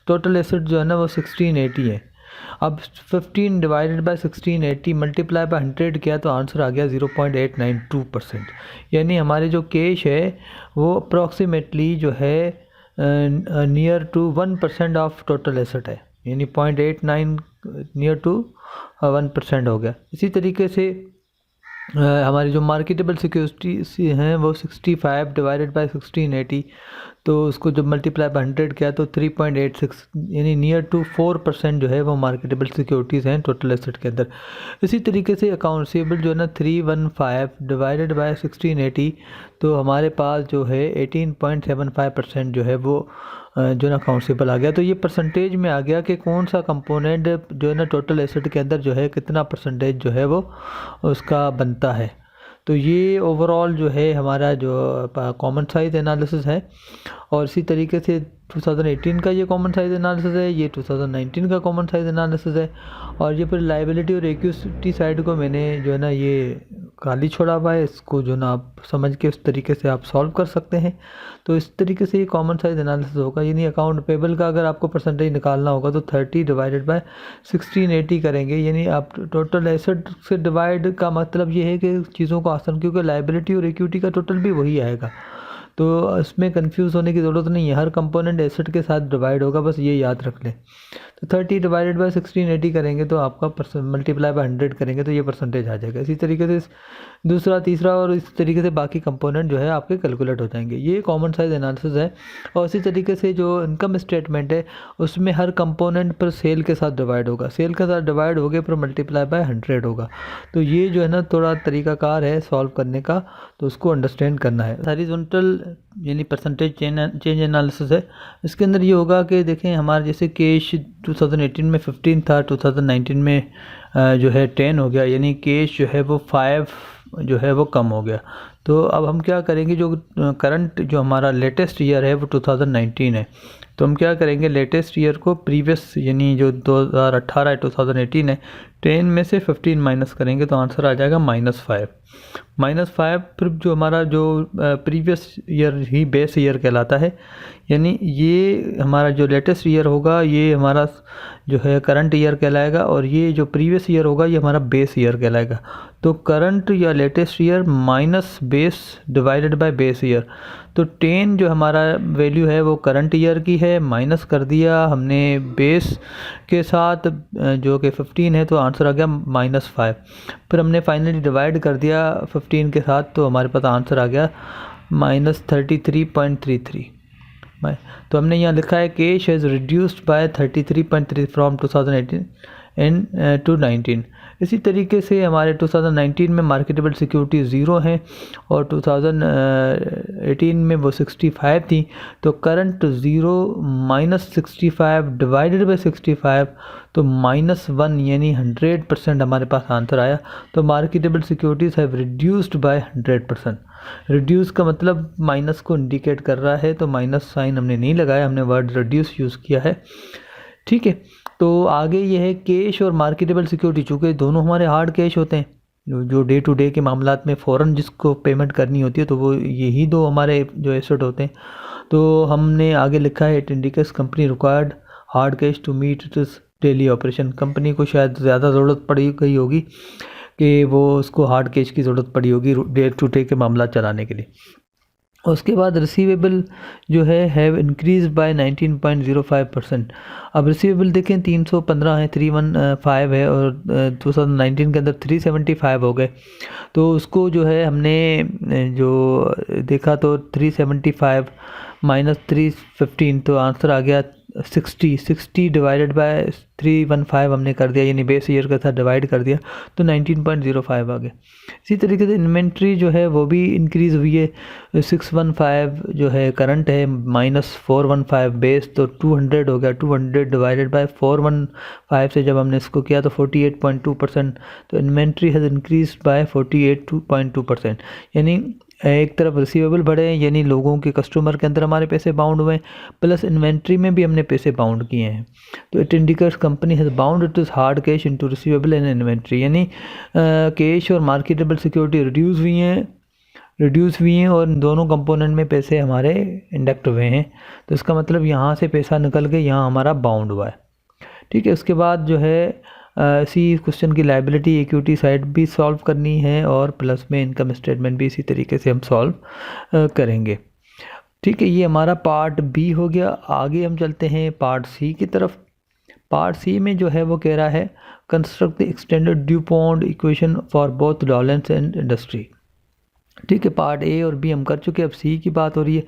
टोटल एसेट जो है ना वो 1680 है। अब 15 डिवाइडेड बाय 1680 मल्टीप्लाई बाय 100 किया तो आंसर आ गया 0.892%। यानी हमारे जो कैश है वो अप्रॉक्सीमेटली जो है near to 1% of total asset है, यानी 0.89 नियर टू 1% हो गया। इसी तरीके से हमारी जो मार्केटेबल सिक्योरिटीज हैं वो 65 डिवाइडेड बाय 1680, तो उसको जब मल्टीप्लाई बाय 100 किया तो 3.86 यानी नियर टू 4% जो है वो मार्केटेबल सिक्योरिटीज़ हैं टोटल एसेट के अंदर। इसी तरीके से अकाउंट रिसीवेबल जो है ना 315 डिवाइडेड बाय 1680, तो हमारे पास जो है 18.75% जो है वो जो ना अकाउंट रिसीवेबल आ गया। तो ये परसेंटेज में आ गया कि कौन सा कंपोनेंट जो है ना टोटल एसेट के अंदर जो है कितना परसेंटेज जो है वो उसका बनता है। तो ये ओवरऑल जो है हमारा जो कॉमन साइज एनालिसिस है। और इसी तरीके से 2018 का ये कॉमन साइज एनालिसिस है, ये 2019 का कॉमन साइज एनालिसिस है। और ये फिर लायबिलिटी और इक्विटी साइड को मैंने जो है ना ये खाली छोड़ा हुआ है, इसको जो ना आप समझ के उस तरीके से आप सॉल्व कर सकते हैं। तो इस तरीके से ये कॉमन साइज एनालिसिस होगा। यानी अकाउंट पेबल का अगर आपको परसेंटेज निकालना होगा तो 30 डिवाइडेड बाय 1680 करेंगे। यानी आप टोटल एसेट से डिवाइड का मतलब ये है कि चीज़ों को आसान, क्योंकि लायबिलिटी और इक्विटी का टोटल भी वही आएगा, तो इसमें कंफ्यूज होने की ज़रूरत नहीं है। हर कंपोनेंट एसेट के साथ डिवाइड होगा, बस ये याद रख लें। तो 30 डिवाइडेड बाय 1680 करेंगे तो आपका मल्टीप्लाई बाय 100 करेंगे तो ये परसेंटेज आ जाएगा। इसी तरीके से दूसरा, तीसरा और इस तरीके से बाकी कंपोनेंट जो है आपके कैलकुलेट हो जाएंगे। ये कॉमन साइज एनालिसिस है। और इसी तरीके से जो इनकम स्टेटमेंट है उसमें हर कंपोनेंट पर सेल के साथ डिवाइड होगा, सेल के साथ डिवाइड हो गए पर मल्टीप्लाई बाय 100 होगा। तो ये जो है ना थोड़ा तरीकाकार है सॉल्व करने का, तो उसको अंडरस्टैंड करना है। हॉरिजॉन्टल यानी परसेंटेज चेंज एनालिसिस है। इसके अंदर ये होगा कि देखें हमारे जैसे कैश 2018 में 15 था, 2019 में जो है 10 हो गया, यानी कैश जो है वो 5 जो है वो कम हो गया। तो अब हम क्या करेंगे, जो करंट जो हमारा लेटेस्ट ईयर है वो 2019 है, तो हम क्या करेंगे लेटेस्ट ईयर को प्रीवियस यानी जो 2018 है 2018 है 10 में से 15 माइनस करेंगे तो आंसर आ जाएगा -5। फिर जो हमारा जो प्रीवियस ईयर ही बेस ईयर कहलाता है, यानी ये हमारा जो लेटेस्ट ईयर होगा ये हमारा जो है करंट ईयर कहलाएगा और ये जो प्रीवियस ईयर होगा ये हमारा बेस ईयर कहलाएगा। तो करंट या latest year minus base divided by base year, तो 10 जो हमारा वैल्यू है वो करंट ईयर की है, माइनस कर दिया हमने बेस के साथ जो कि 15 है, तो आंसर आ गया -5। फिर हमने फाइनली डिवाइड कर दिया 15 के साथ, तो हमारे पास आंसर आ गया -33.33। तो हमने यहाँ लिखा है cash has reduced by 33.3 from 2018 इन 2019। इसी तरीके से हमारे 2019 में मार्केटेबल सिक्योरिटी 0 हैं और 2018 में वो 65 थी। तो करंट 0 माइनस 65 डिवाइडेड बाई 65 तो -1 यानी 100% हमारे पास आंसर आया। तो marketable securities have reduced by 100%। Reduce का मतलब माइनस को इंडिकेट कर रहा है, तो माइनस साइन हमने नहीं लगाया, हमने वर्ड रिड्यूस यूज़ किया है। ठीक है, तो आगे ये है कैश और मार्केटेबल सिक्योरिटी, चूँकि दोनों हमारे हार्ड कैश होते हैं, जो डे टू डे के मामलात में फ़ौरन जिसको पेमेंट करनी होती है, तो वो यही दो हमारे जो एसेट होते हैं। तो हमने आगे लिखा है it indicates company required hard cash to meet its daily operation. Company को शायद ज़्यादा ज़रूरत पड़ी गई होगी कि वो उसको हार्ड कैश की ज़रूरत पड़ी होगी डे टू डे के मामला चलाने के लिए। उसके बाद रिसीवेबल जो है हैव इंक्रीज बाय 19.05%। अब रिसीवेबल देखें 315 है, 315 है और 2019 के अंदर 375 हो गए। तो उसको जो है हमने जो देखा तो 375 माइनस 315 तो आंसर आ गया 60 डिवाइडेड बाय 315 हमने कर दिया, यानी बेस ईयर का था, डिवाइड कर दिया तो 19.05 आ गया। इसी तरीके से इन्वेंट्री जो है वो भी इंक्रीज़ हुई है। 615 जो है करंट है माइनस 415 बेस, तो 200 हो गया। 200 डिवाइडेड बाय 415 से जब हमने इसको किया तो 48.2%। तो इन्वेंट्री हैज़ इंक्रीज बाय 48.2%। यानी एक तरफ रिसीवेबल बढ़े हैं, यानी लोगों के कस्टमर के अंदर हमारे पैसे बाउंड हुए, प्लस इन्वेंट्री में भी हमने पैसे बाउंड किए हैं। तो it indicates company has bound it is hard cash into receivable and inventory, यानी कैश और मार्केटेबल सिक्योरिटी रिड्यूस हुई हैं और दोनों कंपोनेंट में पैसे हमारे इंडक्ट हुए हैं। तो इसका मतलब यहाँ से पैसा निकल के यहाँ हमारा बाउंड हुआ है। ठीक है, उसके बाद जो है इसी क्वेश्चन की लायबिलिटी इक्विटी साइड भी सॉल्व करनी है और प्लस में इनकम स्टेटमेंट भी इसी तरीके से हम सॉल्व करेंगे। ठीक है, ये हमारा पार्ट बी हो गया। आगे हम चलते हैं पार्ट सी की तरफ। पार्ट सी में जो है वो कह रहा है construct the extended Dupont equation for both Dawlance and industry. ठीक है, पार्ट ए और बी हम कर चुके हैं, अब सी की बात हो रही है।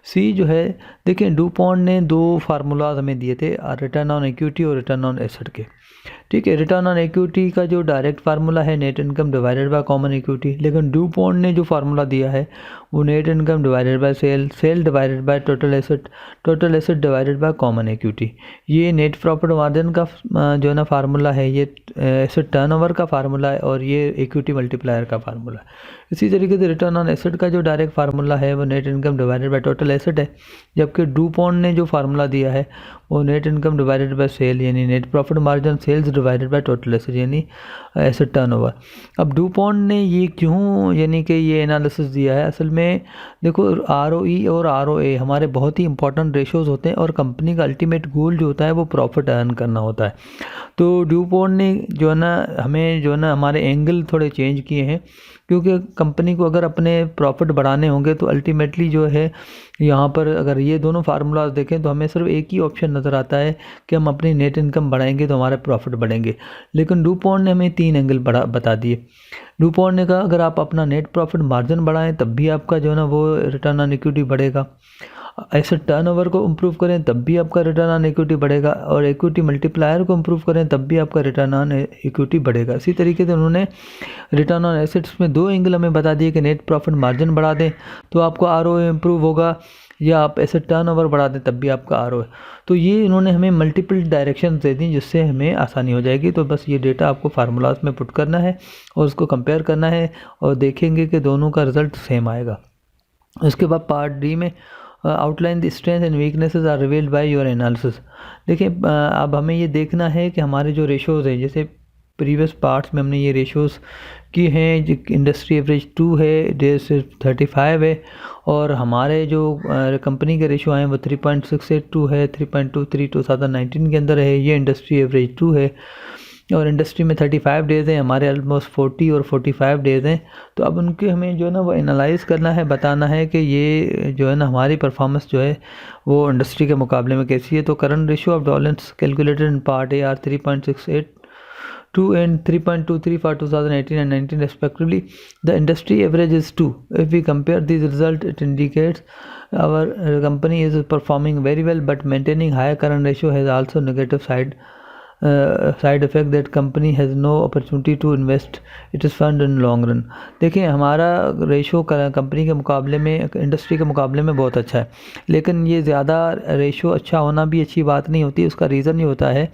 सी जो है देखें, डूपॉन्ट ने दो फार्मूलाज हमें दिए थे, रिटर्न ऑन इक्विटी और रिटर्न ऑन एसेट के। ठीक है, रिटर्न ऑन इक्विटी का जो डायरेक्ट फार्मूला है net income divided by common equity, लेकिन डूपॉन्ट ने जो फार्मूला दिया है वो net income divided by sale divided by total asset divided by common equity. ये नेट प्रॉफिट मार्जिन का जो है ना फार्मूला है, ये एसेट टर्नओवर का फार्मूला है और ये इक्विटी मल्टीप्लायर का फार्मूला है। इसी तरीके से रिटर्न ऑन एसेट का जो डायरेक्ट फार्मूला है वो net income divided by total asset है, जबकि डूपॉन्ट ने जो फार्मूला दिया है वो net income divided by sale, यानी net profit margin sales divided by total asset, यानी एसेट टर्नओवर। अब डूपॉन्ट ने ये क्यों यानी कि ये एनालिसिस दिया है, असल में देखो ROE और ROA हमारे बहुत ही इंपॉर्टेंट रेशोज़ होते हैं और कंपनी का अल्टीमेट गोल जो होता है वो प्रॉफिट अर्न करना होता है। तो डूपॉन्ट ने जो है ना हमें जो है ना हमारे एंगल थोड़े चेंज किए हैं, क्योंकि कंपनी को अगर अपने प्रॉफिट बढ़ाने होंगे तो अल्टीमेटली जो है यहाँ पर अगर ये दोनों फार्मूलाज देखें तो हमें सिर्फ एक ही ऑप्शन नज़र आता है कि हम अपनी नेट इनकम बढ़ाएंगे तो हमारे प्रॉफिट बढ़ेंगे, लेकिन डूपॉन्ट ने हमें 3 एंगल बता दिए। डूपॉन्ट ने कहा अगर आप अपना नेट प्रॉफिट मार्जिन बढ़ाएं तब भी आपका जो है ना वो रिटर्न ऑन इक्विटी बढ़ेगा, एसेट टर्नओवर को इम्प्रूव करें तब भी आपका रिटर्न ऑन इक्विटी बढ़ेगा, और इक्विटी मल्टीप्लायर को इम्प्रूव करें तब भी आपका रिटर्न ऑन इक्विटी बढ़ेगा। इसी तरीके से उन्होंने रिटर्न ऑन एसेट्स में 2 एंगल हमें बता दिए कि नेट प्रॉफिट मार्जिन बढ़ा दें तो आपको ROA इम्प्रूव होगा, या आप एसेट टर्नओवर बढ़ा दें तब भी आपका ROA। तो ये इन्होंने हमें मल्टीपल डायरेक्शन दे दी जिससे हमें आसानी हो जाएगी। तो बस ये डेटा आपको फार्मूलाज में पुट करना है और उसको कंपेयर करना है और देखेंगे कि दोनों का रिजल्ट सेम आएगा। उसके बाद पार्ट डी में outline the strength and weaknesses are revealed by your analysis. देखिए अब हमें ये देखना है कि हमारे जो रेशोज़ हैं, जैसे प्रीवियस पार्ट्स में हमने ये रेशोज़ की हैं, इंडस्ट्री एवरेज 2 है, डे सिर्फ 35 है, और हमारे जो कंपनी के रेशो आए हैं वो 3.682 है, 3.23 2019 के अंदर है, ये इंडस्ट्री एवरेज 2 है, और इंडस्ट्री में 35 डेज़ हैं, हमारे ऑलमोस्ट 40 और 45 डेज़ हैं। तो अब उनके हमें जो है ना वो एनालाइज़ करना है, बताना है कि ये जो है ना हमारी परफॉर्मेंस जो है वो इंडस्ट्री के मुकाबले में कैसी है। तो current ratio of Dawlance calculated in part A R 3.682 and 3.23 for 2018 and 19 respectively. The industry average is 2. If we compare these results, it indicates our company is performing very well, but maintaining higher current ratio has also negative side side effect that company has no opportunity to invest it is fund in long run. देखिए हमारा ratio company के मुकाबले में, industry के मुकाबले में बहुत अच्छा है, लेकिन ये ज़्यादा रेशो अच्छा होना भी अच्छी बात नहीं होती। उसका रीज़न ये होता है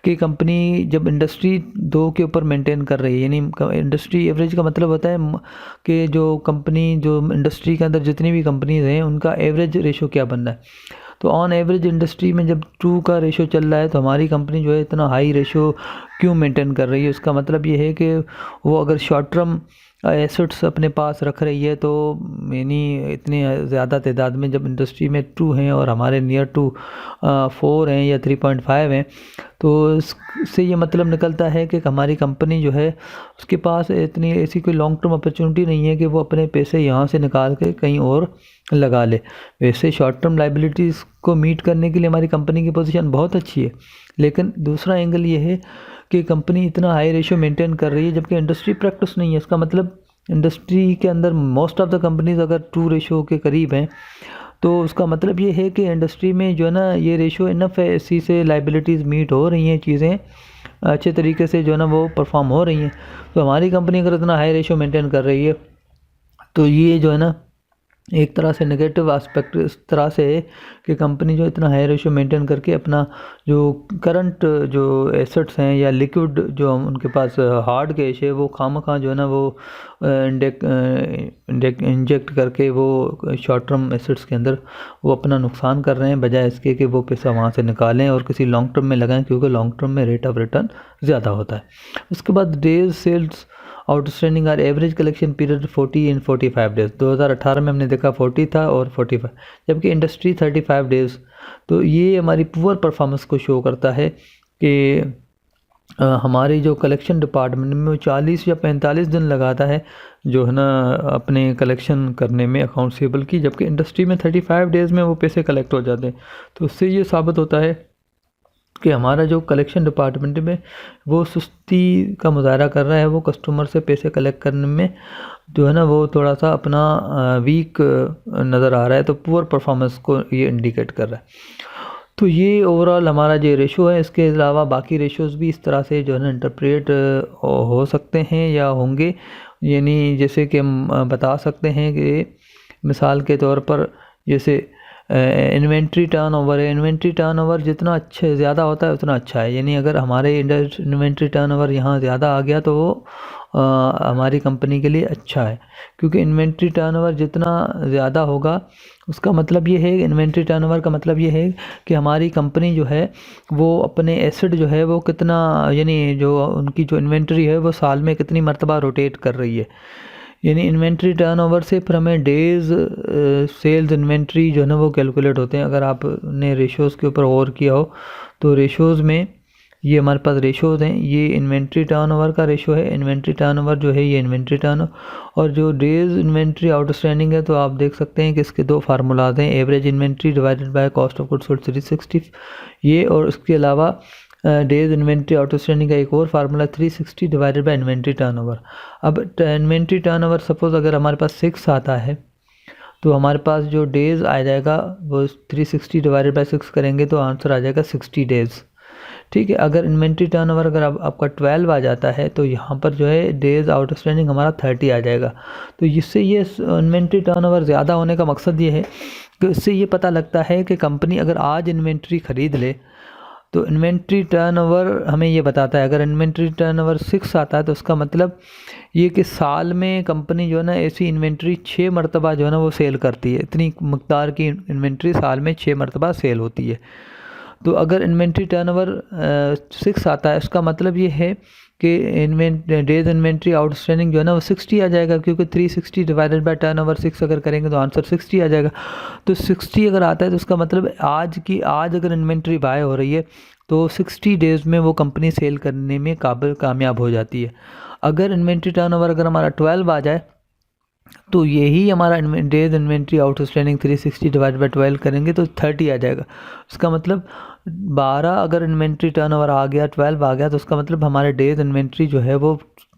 कि कंपनी जब इंडस्ट्री 2 के ऊपर मेंटेन कर रही है, यानी इंडस्ट्री एवरेज का मतलब होता है कि जो कंपनी, जो इंडस्ट्री के अंदर जितनी भी कंपनीज हैं उनका एवरेज रेशो क्या बन रहा है। तो ऑन एवरेज इंडस्ट्री में जब 2 का रेशो चल रहा है तो हमारी कंपनी जो है इतना हाई रेशो क्यों मेंटेन कर रही है। उसका मतलब ये है कि वो अगर शॉर्ट टर्म एसेट्स अपने पास रख रही है तो यानी इतनी ज़्यादा तादाद में जब इंडस्ट्री में 2 हैं और हमारे नियर टू 4 हैं या 3.5 हैं, तो इससे ये मतलब निकलता है कि हमारी कंपनी जो है उसके पास इतनी ऐसी कोई लॉन्ग टर्म अपॉर्चुनिटी नहीं है कि वो अपने पैसे यहाँ से निकाल के कहीं और लगा ले। वैसे शॉर्ट टर्म लाइबिलिटीज़ को मीट करने के लिए हमारी कंपनी की पोजीशन बहुत अच्छी है, लेकिन दूसरा एंगल ये है कि कंपनी इतना हाई रेशियो मेंटेन कर रही है जबकि इंडस्ट्री प्रैक्टिस नहीं है। इसका मतलब इंडस्ट्री के अंदर मोस्ट ऑफ द कंपनीज अगर 2 रेशियो के करीब हैं तो उसका मतलब ये है कि इंडस्ट्री में जो है ना ये रेशियो इनफ है, इसी से लाइबिलिटीज़ मीट हो रही हैं, चीज़ें अच्छे तरीके से जो है ना वो परफॉर्म हो रही हैं। तो हमारी कंपनी अगर इतना हाई रेशियो मेंटेन कर रही है तो ये जो है ना एक तरह से नेगेटिव एस्पेक्ट इस तरह से है कि कंपनी जो इतना हाई रेशियो मेंटेन करके अपना जो करंट जो एसेट्स हैं या लिक्विड जो उनके पास हार्ड कैश है वो खामखा जो है ना वो इंजेक्ट करके वो शॉर्ट टर्म एसेट्स के अंदर वो अपना नुकसान कर रहे हैं, बजाय इसके कि वो पैसा वहाँ से निकालें और किसी लॉन्ग टर्म में लगाएं, क्योंकि लॉन्ग टर्म में रेट ऑफ रिटर्न ज़्यादा होता है। उसके बाद days sales outstanding are average collection period 40 and 45 days. 2018 में हमने देखा 40 था और 45, जबकि इंडस्ट्री 35 डेज। तो ये हमारी पुअर परफॉर्मेंस को शो करता है कि हमारी जो कलेक्शन डिपार्टमेंट में 40 या 45 दिन लगाता है जो है ना अपने कलेक्शन करने में अकाउंट्स पेबल की, जबकि इंडस्ट्री में 35 डेज़ में वो पैसे कलेक्ट हो जाते हैं। तो उससे ये साबित होता है कि हमारा जो कलेक्शन डिपार्टमेंट में वो सुस्ती का मुजाहरा कर रहा है, वो कस्टमर से पैसे कलेक्ट करने में जो है ना वो थोड़ा सा अपना वीक नज़र आ रहा है। तो पुअर परफॉर्मेंस को ये इंडिकेट कर रहा है। तो ये ओवरऑल हमारा जो रेशो है, इसके अलावा बाकी रेशोज़ भी इस तरह से जो है ना इंटरप्रेट हो सकते हैं या होंगे। यानी जैसे कि हम बता सकते हैं कि मिसाल के तौर पर जैसे इन्वेंट्री टर्नओवर है, इन्वेंट्री टर्नओवर जितना अच्छा ज़्यादा होता है उतना अच्छा है। यानी अगर हमारे इन्वेंट्री टर्नओवर यहाँ ज़्यादा आ गया तो वो हमारी कंपनी के लिए अच्छा है, क्योंकि इन्वेंट्री टर्नओवर जितना ज़्यादा होगा उसका मतलब ये है, इन्वेंट्री टर्नओवर का मतलब ये है कि हमारी कंपनी जो है वो अपने एसेट जो है वो कितना, यानी जो उनकी जो इन्वेंट्री है वो साल में कितनी मरतबा रोटेट कर रही है। यानी इन्वेंट्री टर्नओवर से फिर हमें डेज़ सेल्स इन्वेंट्री जो है ना वो कैलकुलेट होते हैं। अगर आपने रेशोज़ के ऊपर गौर किया हो तो रेशोज़ में ये हमारे पास रेशोज़ हैं, ये इन्वेंट्री टर्नओवर का रेशो है, इन्वेंट्री टर्नओवर जो है ये इन्वेंट्री टर्न, और जो डेज़ इन्वेंट्री आउटस्टैंडिंग है तो आप देख सकते हैं कि इसके 2 फार्मूलाज हैं, average inventory divided by cost of goods sold 360 ये, और इसके अलावा डेज इन्वेंट्री आउटस्टैंडिंग का एक और formula 360 divided by inventory turnover. अब इन्वेंट्री टर्नओवर सपोज़ अगर हमारे पास 6 आता है तो हमारे पास जो डेज़ आ जाएगा वो 360 डिवाइडेड बाय 6 करेंगे तो आंसर आ जाएगा 60 डेज़। ठीक है, अगर इन्वेंट्री टर्नओवर अगर आपका 12 आ जाता है तो यहाँ पर जो है डेज़ आउटस्टैंडिंग हमारा 30 आ जाएगा। तो इससे ये इन्वेंट्री टर्नओवर ज़्यादा होने का मकसद ये है कि इससे ये पता लगता है कि कंपनी अगर आज इन्वेंट्री ख़रीद ले तो इन्वेंट्री टर्नओवर हमें ये बताता है। अगर इन्वेंट्री टर्नओवर 6 आता है तो उसका मतलब ये कि साल में कंपनी जो है ना ऐसी इन्वेंट्री 6 मरतबा जो है ना वो सेल करती है, इतनी मकदार की इन्वेंट्री साल में 6 मरतबा सेल होती है। तो अगर इन्वेंट्री टर्नओवर 6 आता है उसका मतलब ये है कि डेज इन्वेंट्री आउटस्टैंडिंग जो है ना वो 60 आ जाएगा, क्योंकि 360 डिवाइडेड बाय टर्नओवर 6 अगर करेंगे तो आंसर 60 आ जाएगा। तो 60 अगर आता है तो उसका मतलब आज अगर इन्वेंट्री बाय हो रही है तो 60 डेज़ में वो कंपनी सेल करने में कामयाब हो जाती है। अगर इन्वेंट्री टर्नओवर अगर हमारा 12 आ जाए तो यही हमारा days inventory outstanding 360 divide by 12 करेंगे तो 30 आ जाएगा। उसका मतलब 12 अगर इन्वेंट्री टर्नओवर आ गया, 12 आ गया तो उसका मतलब हमारे डेज इन्वेंट्री जो है वो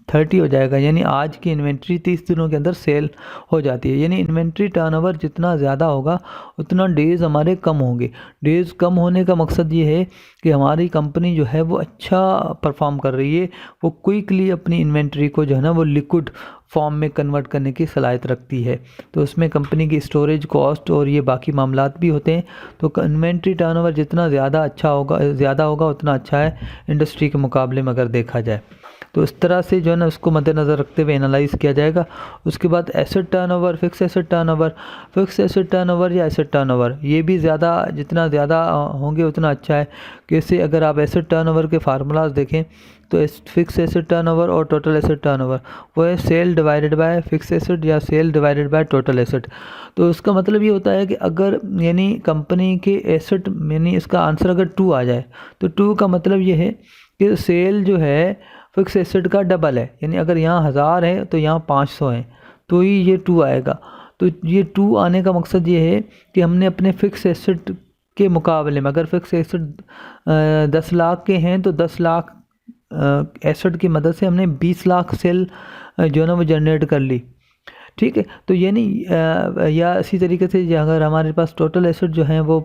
30 हो जाएगा, यानी आज की इन्वेंट्री 30 दिनों के अंदर सेल हो जाती है। यानी इन्वेंट्री टर्नओवर जितना ज़्यादा होगा उतना डेज़ हमारे कम होंगे। डेज़ कम होने का मकसद ये है कि हमारी कंपनी जो है वो अच्छा परफॉर्म कर रही है, वो क्विकली अपनी इन्वेंट्री को जो है ना वो लिक्विड फॉर्म में कन्वर्ट करने की सलाहियत रखती है। तो उसमें कंपनी की स्टोरेज कॉस्ट और ये बाकी मामलात भी होते हैं। तो इन्वेंट्री टर्नओवर जितना ज़्यादा होगा उतना अच्छा है इंडस्ट्री के मुकाबले में अगर देखा जाए। तो इस तरह से जो है ना उसको मद्देनज़र रखते हुए एनालाइज़ किया जाएगा। उसके बाद asset turnover, fix asset turnover या एसेट टर्नओवर, ये भी जितना ज़्यादा होंगे उतना अच्छा है। कैसे, अगर आप एसेट टर्नओवर के फार्मूलाज देखें तो फिक्स एसेट टर्नओवर और टोटल एसेट टर्नओवर वो है sale divided by fix asset या sale divided by total asset. तो उसका मतलब ये होता है कि अगर यानी कंपनी के एसेट, यानी इसका आंसर अगर 2 आ जाए तो 2 का मतलब ये है कि सेल जो है फिक्स एसेट का डबल है, यानी अगर यहाँ 1000 है तो यहाँ 500 है, तो ही ये 2 आएगा। तो ये 2 आने का मकसद ये है कि हमने अपने फिक्स एसेट के मुकाबले में, अगर फिक्स एसेट 10 लाख के हैं तो 10 लाख एसेट की मदद से हमने 20 लाख सेल जो है ना वो जनरेट कर ली। ठीक है, तो यानी या इसी तरीके से अगर हमारे पास टोटल एसेट जो हैं वो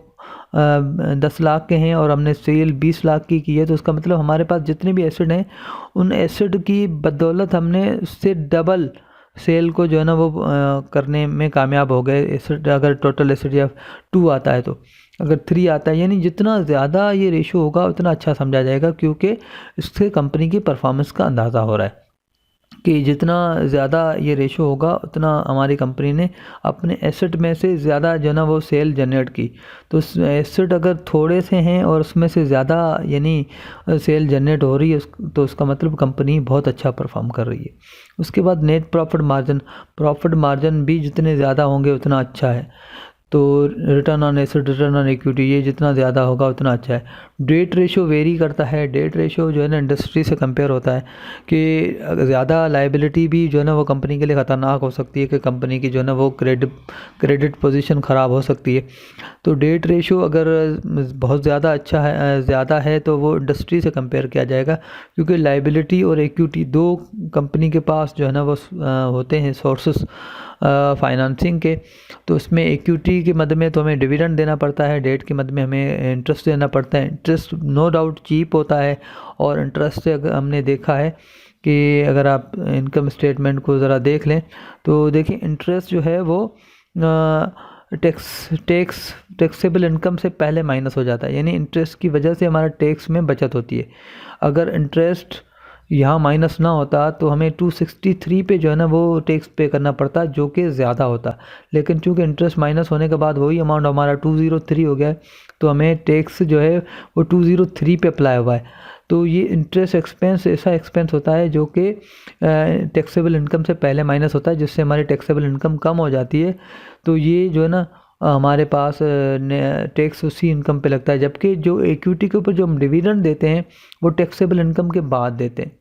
10 लाख के हैं और हमने सेल 20 लाख की है, तो उसका मतलब हमारे पास जितने भी एसेट हैं उन एसेट की बदौलत हमने उससे डबल सेल को जो है ना वो करने में कामयाब हो गए। एसेट अगर टोटल एसेट या 2 आता है, तो अगर 3 आता है, यानी जितना ज़्यादा ये रेशो होगा उतना अच्छा समझा जाएगा, क्योंकि इससे कंपनी की परफॉर्मेंस का अंदाज़ा हो रहा है कि जितना ज़्यादा ये रेशो होगा उतना हमारी कंपनी ने अपने एसेट में से ज़्यादा जो ना वो सेल जनरेट की। तो एसेट अगर थोड़े से हैं और उसमें से ज़्यादा यानी सेल जनरेट हो रही है, तो उसका मतलब कंपनी बहुत अच्छा परफॉर्म कर रही है। उसके बाद नेट प्रॉफिट मार्जिन भी जितने ज़्यादा होंगे उतना अच्छा है। तो return on asset, return on equity, ये जितना ज़्यादा होगा उतना अच्छा है। डेट रेशो वेरी करता है। डेट रेशो जो है ना इंडस्ट्री से कंपेयर होता है कि ज़्यादा लाइबिलिटी भी जो है ना वो कंपनी के लिए ख़तरनाक हो सकती है, कि कंपनी की जो है ना वो क्रेडिट पोजीशन ख़राब हो सकती है। तो डेट रेशो अगर बहुत ज़्यादा है तो वो इंडस्ट्री से कंपेयर किया जाएगा, क्योंकि लाइबिलिटी और इक्विटी दो कंपनी के पास जो है ना वो होते हैं सोर्सेस फाइनेंसिंग के। तो उसमें इक्विटी के मद में तो हमें डिविडेंड देना पड़ता है, डेट के मद में हमें इंटरेस्ट देना पड़ता है। इंटरेस्ट नो डाउट चीप होता है, और इंटरेस्ट से अगर हमने देखा है कि अगर आप इनकम स्टेटमेंट को ज़रा देख लें तो देखिए इंटरेस्ट जो है वो टैक्सेबल इनकम से पहले माइनस हो जाता है, यानी इंटरेस्ट की वजह से हमारा टैक्स में बचत होती है। अगर इंटरेस्ट यहाँ माइनस ना होता तो हमें 263 पे जो है ना वो टैक्स पे करना पड़ता, जो कि ज़्यादा होता। लेकिन चूँकि इंटरेस्ट माइनस होने के बाद वही अमाउंट हमारा 203 हो गया है, तो हमें टैक्स जो है वो 203 पे अप्लाई हुआ है। तो ये इंटरेस्ट एक्सपेंस ऐसा एक्सपेंस होता है जो कि टैक्सेबल इनकम से पहले माइनस होता है, जिससे हमारी टैक्सेबल इनकम कम हो जाती है। तो ये जो है ना हमारे पास टैक्स उसी इनकम पे लगता है, जबकि जो इक्विटी के ऊपर जो हम डिविडेंड देते हैं वो टैक्सेबल इनकम के बाद देते हैं,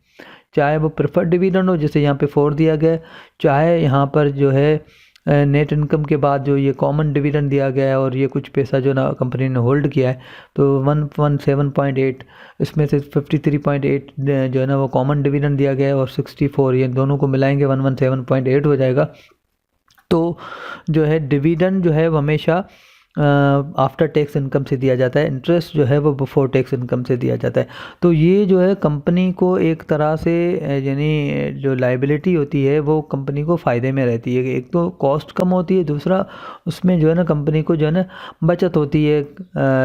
चाहे वो प्रेफर्ड डिविडेंड हो जैसे यहाँ पे 4 दिया गया है, चाहे यहाँ पर जो है नेट इनकम के बाद जो ये कॉमन डिविडेंड दिया गया है और ये कुछ पैसा जो ना कंपनी ने होल्ड किया है, तो 117.8 इसमें से 53.8 जो है ना वो कॉमन डिविडेंड दिया गया है, और 64 ये दोनों को मिलाएंगे 117.8 हो जाएगा। तो जो है डिविडेंड जो है वो हमेशा आफ्टर टैक्स इनकम से दिया जाता है, इंटरेस्ट जो है वो बिफोर टैक्स इनकम से दिया जाता है। तो ये जो है कंपनी को एक तरह से यानी जो लाइबिलिटी होती है वो कंपनी को फ़ायदे में रहती है, कि एक तो कॉस्ट कम होती है, दूसरा उसमें जो है ना कंपनी को जो है ना बचत होती है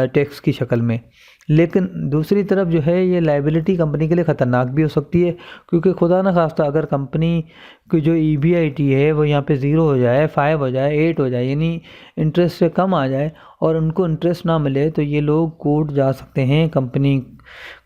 टैक्स की शक्ल में। लेकिन दूसरी तरफ जो है ये लाइबिलिटी कंपनी के लिए ख़तरनाक भी हो सकती है, क्योंकि खुदा न खास्ता अगर कंपनी की जो EBIT है वो यहाँ पे 0 हो जाए, 5 हो जाए, 8 हो जाए, यानी इंटरेस्ट से कम आ जाए और उनको इंटरेस्ट ना मिले, तो ये लोग कोर्ट जा सकते हैं, कंपनी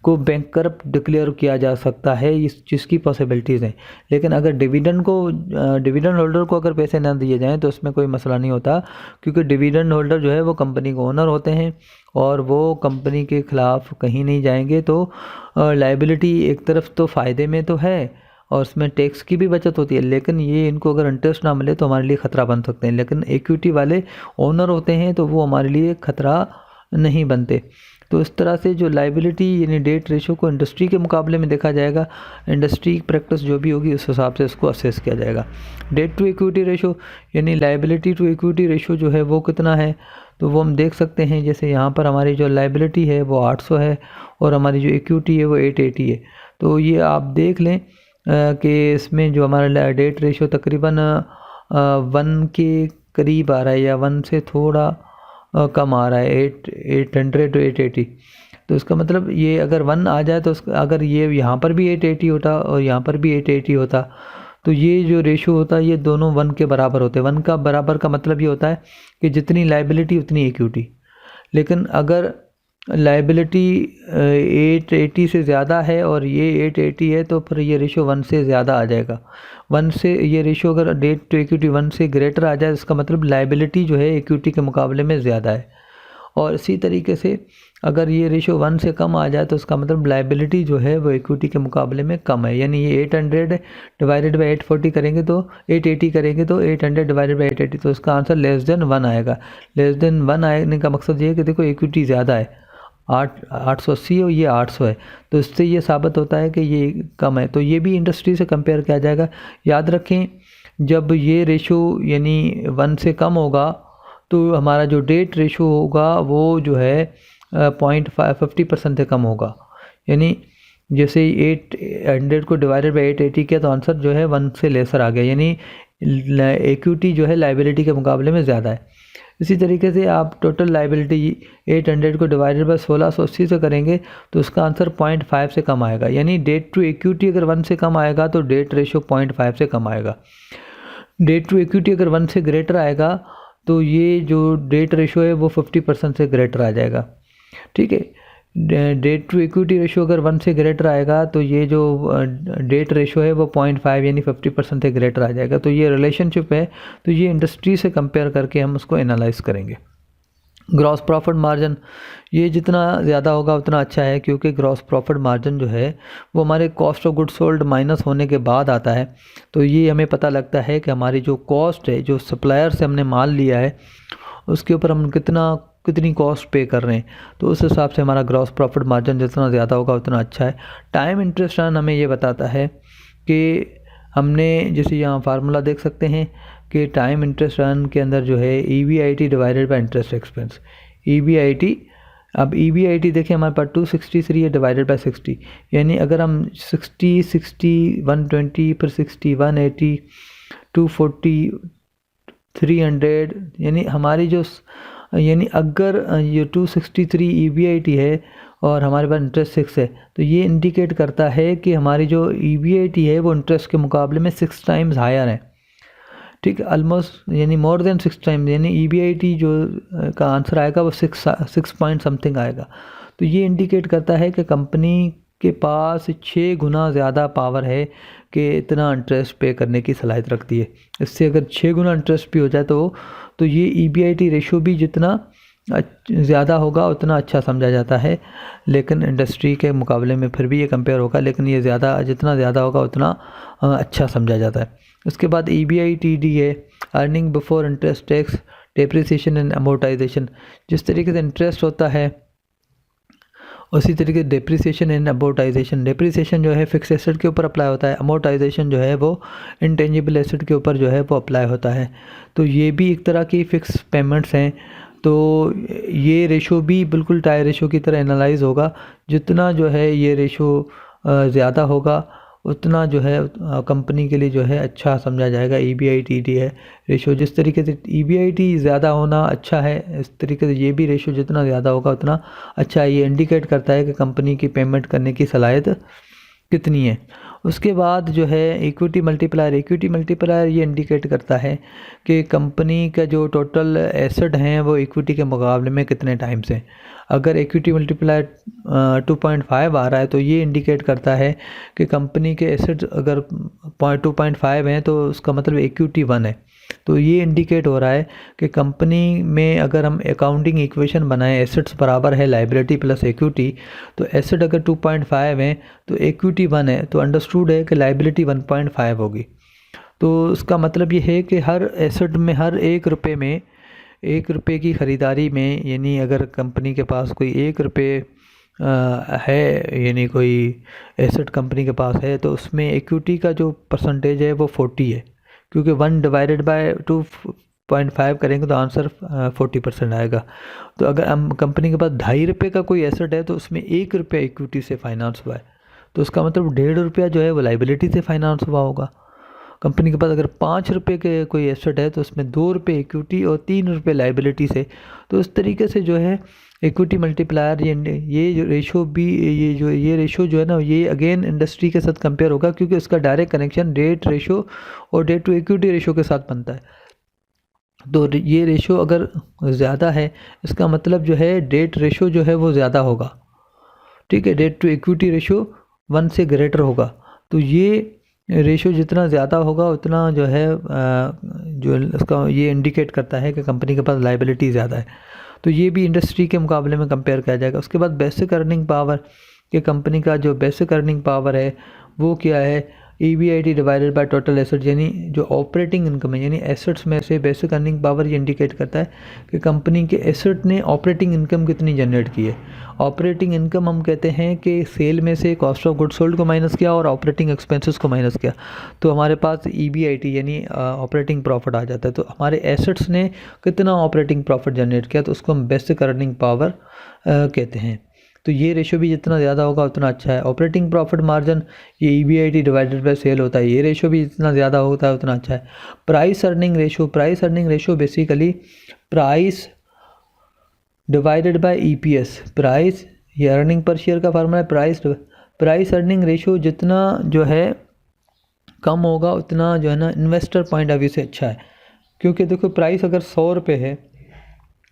को बैंकरप्ट डिक्लेयर किया जा सकता है, इस चीज़ की पॉसिबिलिटीज़ हैं। लेकिन अगर डिविडेंड होल्डर को अगर पैसे ना दिए जाएँ तो उसमें कोई मसला नहीं होता, क्योंकि डिविडेंड होल्डर जो है वो कंपनी के ओनर होते हैं और वो कंपनी के ख़िलाफ़ कहीं नहीं जाएंगे। तो लाइबिलिटी एक तरफ तो फ़ायदे में तो है और उसमें टैक्स की भी बचत होती है, लेकिन ये इनको अगर इंटरेस्ट ना मिले तो हमारे लिए ख़तरा बन सकते हैं। लेकिन इक्विटी वाले ओनर होते हैं तो वो हमारे लिए ख़तरा नहीं बनते। तो इस तरह से जो लाइबिलिटी यानी डेट रेशो को इंडस्ट्री के मुकाबले में देखा जाएगा, इंडस्ट्री प्रैक्टिस जो भी होगी उस हिसाब से इसको असेस किया जाएगा। डेट टू इक्विटी रेशो यानी लाइबिलिटी टू इक्विटी रेशो जो है वो कितना है, तो वो हम देख सकते हैं। जैसे यहाँ पर हमारी जो लाइबिलिटी है वो 800 है और हमारी जो इक्विटी है वो 880 है। तो ये आप देख लें कि इसमें जो हमारा डेट रेशो तकरीबन 1 के करीब आ रहा है या 1 से थोड़ा कम आ रहा है, 800 to 880। तो इसका मतलब ये अगर 1 आ जाए तो अगर ये यहाँ पर भी 880 होता और यहाँ पर भी 880 होता तो ये जो रेशो होता है ये दोनों 1 के बराबर होते। 1 का बराबर का मतलब ये होता है कि जितनी लाइबिलिटी उतनी इक्विटी। लेकिन अगर लाइबिलिटी 880 से ज़्यादा है और ये 880 है तो फिर ये रेशो 1 से ज़्यादा आ जाएगा। 1 से ये रेशो अगर डेट टू इक्विटी 1 से ग्रेटर आ जाए इसका मतलब लाइबिलिटी जो है इक्विटी के मुकाबले में ज़्यादा है। और इसी तरीके से अगर ये रेशो 1 से कम आ जाए तो उसका मतलब लाइबिलिटी जो है वो इक्विटी के मुकाबले में कम है। यानी ये 800 डिवाइडेड बाई 840 करेंगे तो 880 करेंगे तो 800 डिवाइडेड बाई 880, तो इसका आंसर लेस देन 1 आएगा। लेस देन 1 आने का मकसद ये है कि देखो इक्विटी ज़्यादा है, 880 और ये 800 है, तो इससे ये साबित होता है कि ये कम है। तो ये भी इंडस्ट्री से कंपेयर किया जाएगा। याद रखें जब ये रेशो यानी 1 से कम होगा तो हमारा जो डेट रेशो होगा वो जो है 50% से कम होगा। यानी जैसे 800 को डिवाइडेड बाई 880 किया तो आंसर जो है 1 से लेसर आ गया, यानी इक्विटी जो है लाइबिलिटी के मुकाबले में ज़्यादा है। इसी तरीके से आप टोटल लाइबिलिटी 800 को डिवाइडेड बाई 1680 से करेंगे तो उसका आंसर 0.5 से कम आएगा। यानी डेट टू इक्विटी अगर 1 से कम आएगा तो डेट रेशो 0.5 से कम आएगा। डेट टू इक्विटी अगर 1 से ग्रेटर आएगा तो ये जो डेट रेशो है वो 50% से ग्रेटर आ जाएगा। ठीक है, डेट टू इक्विटी रेशो अगर 1 से ग्रेटर आएगा तो ये जो डेट रेशो है वो 0.5 यानी 50% से ग्रेटर आ जाएगा। तो ये रिलेशनशिप है, तो ये इंडस्ट्री से कंपेयर करके हम उसको एनालाइज करेंगे। ग्रॉस प्रॉफिट मार्जिन, ये जितना ज़्यादा होगा उतना अच्छा है, क्योंकि ग्रॉस प्रॉफिट मार्जिन जो है वो हमारे cost of good sold minus होने के बाद आता है। तो ये हमें पता लगता है कि हमारी जो कॉस्ट है, जो सप्लायर से हमने माल लिया है उसके ऊपर हम कितनी कॉस्ट पे कर रहे हैं, तो उस हिसाब से हमारा ग्रॉस प्रॉफिट मार्जिन जितना ज़्यादा होगा उतना अच्छा है। टाइम इंटरेस्ट रन हमें ये बताता है कि हमने जैसे यहाँ फार्मूला देख सकते हैं कि टाइम इंटरेस्ट रन के अंदर जो है EBIT divided by interest expense. EBIT, अब EBIT देखिए हमारे पास 263 है डिवाइडेड बाई 60, यानी अगर हम 60 120 पर 60 180 240 300 यानी हमारी जो यानी अगर ये 263 EBIT है और हमारे पास इंटरेस्ट 6 है तो ये इंडिकेट करता है कि हमारी जो EBIT है वो इंटरेस्ट के मुकाबले में 6 टाइम्स हायर है। ठीक है, ऑलमोस्ट यानी मोर देन 6 टाइम्स, यानी EBIT जो का आंसर आएगा वो 6 पॉइंट समथिंग आएगा। तो ये इंडिकेट करता है कि कंपनी के पास 6 गुना ज़्यादा पावर है कि इतना इंटरेस्ट पे करने की सलाहियत रखती है। इससे अगर 6 गुना इंटरेस्ट भी हो जाए तो ये EBIT रेशो भी जितना ज़्यादा होगा उतना अच्छा समझा जाता है, लेकिन इंडस्ट्री के मुकाबले में फिर भी ये कंपेयर होगा, लेकिन ये जितना ज़्यादा होगा उतना अच्छा समझा जाता है। उसके बाद EBITD है, earning before interest tax depreciation and amortisation. जिस तरीके से इंटरेस्ट होता है उसी तरीके से डेप्रिसिएशन एंड अमोर्टाइजेशन, डेप्रिसिएशन जो है फिक्स एसेट के ऊपर अप्लाई होता है, अमोर्टाइजेशन जो है वो इंटेंजिबल एसेट के ऊपर जो है वो अप्लाई होता है। तो ये भी एक तरह की फिक्स पेमेंट्स हैं। तो ये रेशो भी बिल्कुल टाई रेशो की तरह एनालाइज होगा। जितना जो है ये रेशो ज़्यादा होगा उतना जो है कंपनी के लिए जो है अच्छा समझा जाएगा। EBITD है रेशो, जिस तरीके से EBIT ज़्यादा होना अच्छा है इस तरीके से ये भी रेशो जितना ज़्यादा होगा उतना अच्छा है। ये इंडिकेट करता है कि कंपनी की पेमेंट करने की सलाहियत कितनी है। उसके बाद जो है इक्विटी मल्टीप्लायर ये इंडिकेट करता है कि कंपनी का जो टोटल एसेट हैं वो इक्विटी के मुकाबले में कितने टाइम से। अगर इक्विटी मल्टीप्लायर 2.5 आ रहा है तो ये इंडिकेट करता है कि कंपनी के एसेट अगर 2.5 हैं तो उसका मतलब इक्विटी 1 है। तो ये इंडिकेट हो रहा है कि कंपनी में अगर हम अकाउंटिंग इक्वेशन बनाएं एसेट्स बराबर है लाइबिलिटी प्लस इक्विटी, तो एसेट अगर 2.5 हैं तो इक्विटी 1 है, तो अंडरस्टूड है कि लाइबिलिटी 1.5 होगी। तो इसका मतलब ये है कि हर एसेट में हर 1 रुपये में ₹1 की ख़रीदारी में, यानी अगर कंपनी के पास कोई ₹1 है, यानी कोई एसेट कंपनी के पास है, तो उसमें इक्विटी का जो परसेंटेज है वो 40 है, क्योंकि 1 डिवाइडेड बाय 2.5 करेंगे तो आंसर 40% आएगा। तो अगर हम कंपनी के पास ₹2.5 का कोई एसेट है तो उसमें ₹1 इक्विटी से फाइनेंस हुआ है, तो उसका मतलब ₹1.5 जो है वो लाइबिलिटी से फाइनेंस हुआ होगा। कंपनी के पास अगर ₹5 के कोई एसेट है तो उसमें ₹2 इक्विटी और ₹3 लाइबिलिटी से। तो इस तरीके से जो है इक्विटी मल्टीप्लायर, ये जो रेशो भी, ये रेशो जो है ना, ये अगेन इंडस्ट्री के साथ कंपेयर होगा, क्योंकि इसका डायरेक्ट कनेक्शन डेट रेशो और डेट टू इक्विटी रेशो के साथ बनता है। तो ये रेशो अगर ज़्यादा है, इसका मतलब जो है डेट रेशो जो है वो ज़्यादा होगा, ठीक है। डेट टू इक्विटी रेशो 1 से ग्रेटर होगा। तो ये रेशो जितना ज़्यादा होगा उतना जो है जो इसका ये इंडिकेट करता है कि कंपनी के पास लाइबिलिटी ज़्यादा है। तो ये भी इंडस्ट्री के मुकाबले में कंपेयर किया जाएगा। उसके बाद बेसिक अर्निंग पावर, कि कंपनी का जो बेसिक अर्निंग पावर है वो क्या है, EBIT divided by total asset, यानी जो ऑपरेटिंग इनकम है, यानी एसेट्स में से बेसिक अर्निंग पावर ये इंडिकेट करता है कि कंपनी के एसेट ने ऑपरेटिंग इनकम कितनी जनरेट की है। ऑपरेटिंग इनकम हम कहते हैं कि सेल में से कॉस्ट ऑफ गुड सोल्ड को माइनस किया और ऑपरेटिंग एक्सपेंसेस को माइनस किया, तो हमारे पास EBIT यानी ऑपरेटिंग प्रॉफिट आ जाता है। तो हमारे एसेट्स ने कितना ऑपरेटिंग प्रॉफिट जनरेट किया, तो उसको हम बेसिक अर्निंग पावर कहते हैं। तो ये रेशो भी जितना ज़्यादा होगा उतना अच्छा है। ऑपरेटिंग प्रॉफिट मार्जिन, ये EBIT डिवाइडेड बाय सेल होता है, ये रेशो भी जितना ज़्यादा होता है उतना अच्छा है। Price earning ratio basically price divided by EPS, price, ये अर्निंग पर शेयर का फार्मूला है। प्राइस अर्निंग रेशो जितना जो है कम होगा उतना जो है ना इन्वेस्टर पॉइंट ऑफ व्यू से अच्छा है, क्योंकि देखो प्राइस अगर ₹100 है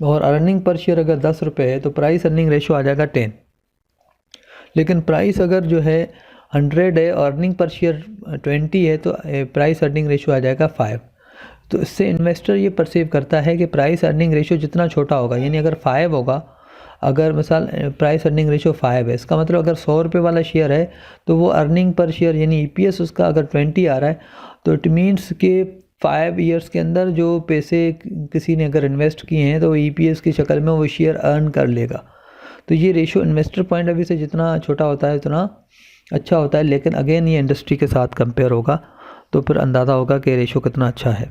और अर्निंग पर शेयर अगर ₹10 है तो प्राइस अर्निंग रेशो आ जाएगा 10। लेकिन प्राइस अगर जो है 100 है और अर्निंग पर शेयर 20 है तो प्राइस अर्निंग रेशो आ जाएगा 5। तो इससे इन्वेस्टर ये परसीव करता है कि प्राइस अर्निंग रेशो जितना छोटा होगा, यानी अगर 5 होगा, अगर मिसाल प्राइस अर्निंग रेशो 5 है, इसका मतलब अगर ₹100 वाला शेयर है तो वो अर्निंग पर शेयर यानी EPS उसका अगर 20 आ रहा है, तो इट मीन्स कि 5 ईयर्स के अंदर जो पैसे किसी ने अगर इन्वेस्ट किए हैं तो EPS की शक्ल में वो शेयर अर्न कर लेगा। तो ये ratio investor point of view से जितना छोटा होता है उतना अच्छा होता है, लेकिन अगेन ये इंडस्ट्री के साथ कंपेयर होगा तो फिर अंदाज़ा होगा कि रेशो कितना अच्छा है।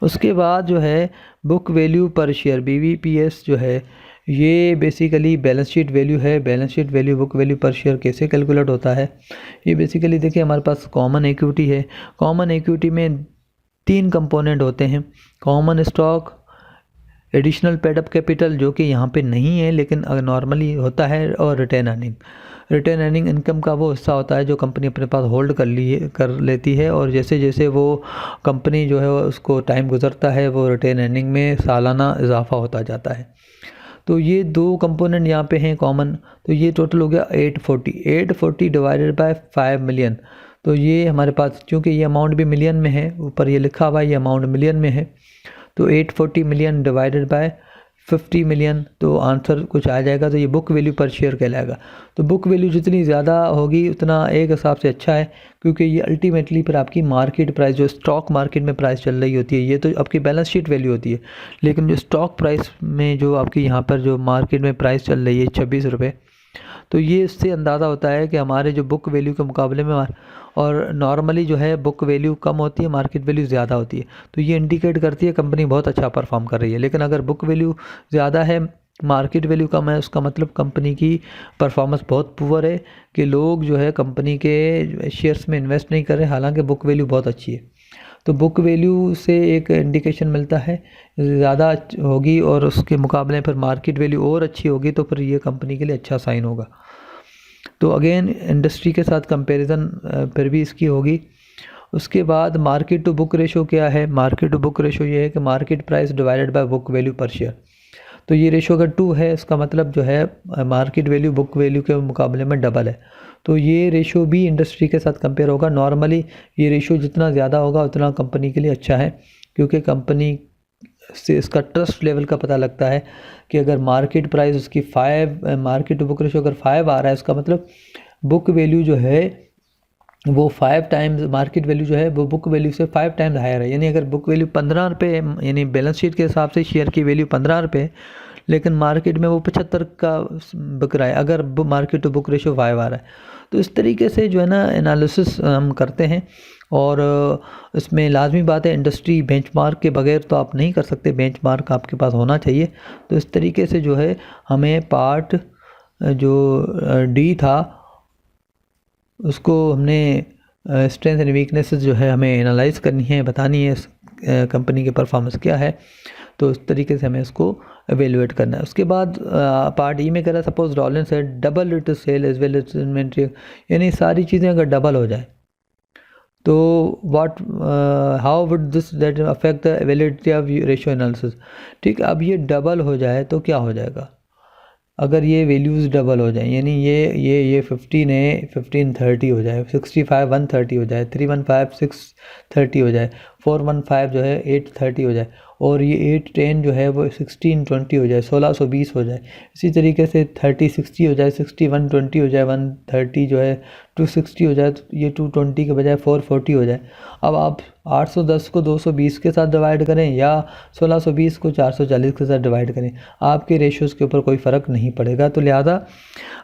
उसके बाद जो है बुक वैल्यू पर शेयर, BVPS जो है, ये बेसिकली बैलेंस शीट वैल्यू है। Balance sheet value book value पर शेयर कैसे कैलकुलेट होता है, ये बेसिकली देखिए हमारे पास कॉमन इक्विटी है। कॉमन इक्विटी में 3 कंपोनेंट होते हैं, common stock, additional paid up capital जो कि यहाँ पे नहीं है लेकिन नॉर्मली होता है, और retain earning. Retain earning income का वो हिस्सा होता है जो कंपनी अपने पास होल्ड कर लेती है, और जैसे जैसे वो कंपनी जो है उसको टाइम गुजरता है वो रिटेन अर्निंग में सालाना इजाफा होता जाता है। तो ये 2 कंपोनेंट यहाँ पे हैं कॉमन। तो ये टोटल हो गया 840 डिवाइडेड बाय 5 मिलियन। तो ये हमारे पास चूँकि ये अमाउंट भी मिलियन में है, ऊपर ये लिखा हुआ है ये अमाउंट मिलियन में है, तो 840 मिलियन डिवाइडेड बाय 50 मिलियन, तो आंसर कुछ आ जाएगा। तो ये बुक वैल्यू पर शेयर कहलाएगा। तो बुक वैल्यू जितनी ज़्यादा होगी उतना एक हिसाब से अच्छा है, क्योंकि ये अल्टीमेटली फिर आपकी मार्केट प्राइस, जो स्टॉक मार्केट में प्राइस चल रही होती है, ये तो आपकी बैलेंस शीट वैल्यू होती है, लेकिन जो स्टॉक प्राइस में जो आपकी यहाँ पर जो मार्केट में प्राइस चल रही है ₹26, तो ये इससे अंदाज़ा होता है कि हमारे जो बुक वैल्यू के मुकाबले में, और नॉर्मली जो है बुक वैल्यू कम होती है, मार्केट वैल्यू ज़्यादा होती है, तो ये इंडिकेट करती है कंपनी बहुत अच्छा परफॉर्म कर रही है। लेकिन अगर बुक वैल्यू ज़्यादा है, मार्केट वैल्यू कम है, उसका मतलब कंपनी की परफॉर्मेंस बहुत पुअर है, कि लोग जो है कंपनी के शेयर्स में इन्वेस्ट नहीं कर रहे, हालांकि बुक वैल्यू बहुत अच्छी है। तो बुक वैल्यू से एक इंडिकेशन मिलता है, ज़्यादा होगी और उसके मुकाबले फिर मार्केट वैल्यू और अच्छी होगी, तो फिर ये कंपनी के लिए अच्छा साइन होगा। तो अगेन इंडस्ट्री के साथ कंपैरिजन फिर भी इसकी होगी। उसके बाद मार्केट टू बुक रेशो क्या है, मार्केट टू बुक रेशो ये है कि market price divided by book value पर शेयर। तो ये रेशो अगर 2 है, इसका मतलब जो है मार्केट वैल्यू बुक वैल्यू के मुकाबले में डबल है। तो ये रेशो भी इंडस्ट्री के साथ कंपेयर होगा। नॉर्मली ये रेशो जितना ज़्यादा होगा उतना कंपनी के लिए अच्छा है, क्योंकि कंपनी से इसका ट्रस्ट लेवल का पता लगता है कि अगर मार्केट प्राइस उसकी 5, मार्केट टू बुक रेशो अगर 5 आ रहा है, इसका मतलब बुक वैल्यू जो है वो 5 टाइम्स मार्केट वैल्यू जो है वो बुक वैल्यू से 5 टाइम्स हायर है। यानी अगर बुक वैल्यू 15 रुपये यानी बैलेंस शीट के हिसाब से शेयर की वैल्यू 15 रुपये है, लेकिन मार्केट में वो 75 का बिक रहा है, अगर मार्केट टू बुक रेशियो 5 आ रहा है। तो इस तरीके से जो है ना एनालिसिस हम करते हैं। और इसमें लाजमी बात है, इंडस्ट्री बेंचमार्क के बगैर तो आप नहीं कर सकते, बेंचमार्क आपके पास होना चाहिए। तो इस तरीके से जो है हमें पार्ट जो डी था उसको हमने स्ट्रेंथ एंड वीकनेसेस जो है हमें एनालाइज करनी है, बतानी है कंपनी के परफॉर्मेंस क्या है। तो इस तरीके से हमें इसको एवेलुएट करना है। उसके बाद पार्ट ई में करा, सपोज रॉलिंस है double it sale as well as inventory, यानी सारी चीज़ें अगर डबल हो जाए तो what how would this that affect the validity of ratio analysis. ठीक, अब ये डबल हो जाए तो क्या हो जाएगा, अगर ये वैल्यूज़ डबल हो जाए, यानी ये 15 है 15 30 हो जाए, 65 130 हो जाए, 315 630 हो जाए, 415 जो है 830 हो जाए, और ये 810 जो है वो 1620 हो जाए, 1620 हो जाए। इसी तरीके से 30 60 हो जाए, 60 120 हो जाए, 130 जो है 260 हो जाए, तो ये 220 के बजाय 440 हो जाए। अब आप 810 को 220 के साथ डिवाइड करें या 1620 को 440 के साथ डिवाइड करें, आपके रेशियोज़ के ऊपर कोई फ़र्क नहीं पड़ेगा। तो लिहाजा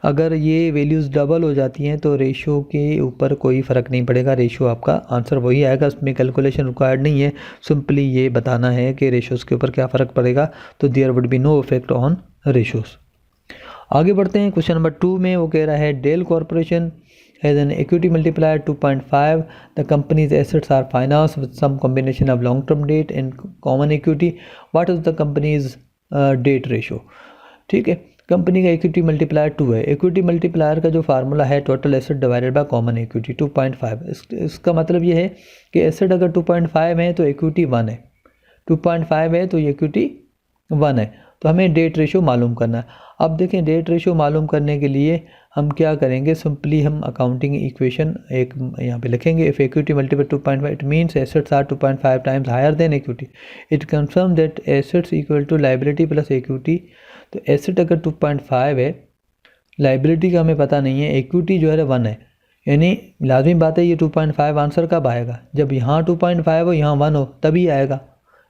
अगर ये वैल्यूज़ डबल हो जाती हैं तो रेशियो के ऊपर कोई फ़र्क नहीं पड़ेगा, रेशियो आपका आंसर वही आएगा, उसमें कैलकुलेशन रिक्वायर्ड नहीं है, सिंपली ये बताना है कि रेशियोज़ के ऊपर क्या फ़र्क पड़ेगा। तो there would be no effect on ratios. आगे बढ़ते हैं, क्वेश्चन नंबर 2 में वो कह रहा है Dell Corporation has an equity multiplier 2.5. The company's assets are financed with some combination of long-term debt and common equity. What is the company's debt ratio? ठीक है, कंपनी का इक्विटी मल्टीप्लायर 2 है। Equity multiplier का जो formula है total asset divided by common equity 2.5। इसका मतलब ये है कि एसेट अगर 2.5 है तो इक्विटी 1 है, 2.5 है तो इक्विटी 1 है। तो हमें डेट रेशियो मालूम करना है। अब देखें, डेट रेशियो मालूम करने के लिए हम क्या करेंगे, सिंपली हम अकाउंटिंग इक्वेशन एक यहाँ पे लिखेंगे। If equity multiply 2.5 it means assets are 2.5 times higher than equity. It confirm that assets equal to liability plus equity. तो एसेट अगर 2.5 है, लाइबिलिटी का हमें पता नहीं है, इक्विटी जो है 1 है, यानी लाजमी बात है ये 2.5 आंसर कब आएगा, जब यहाँ 2.5 हो यहाँ 1 हो तभी आएगा,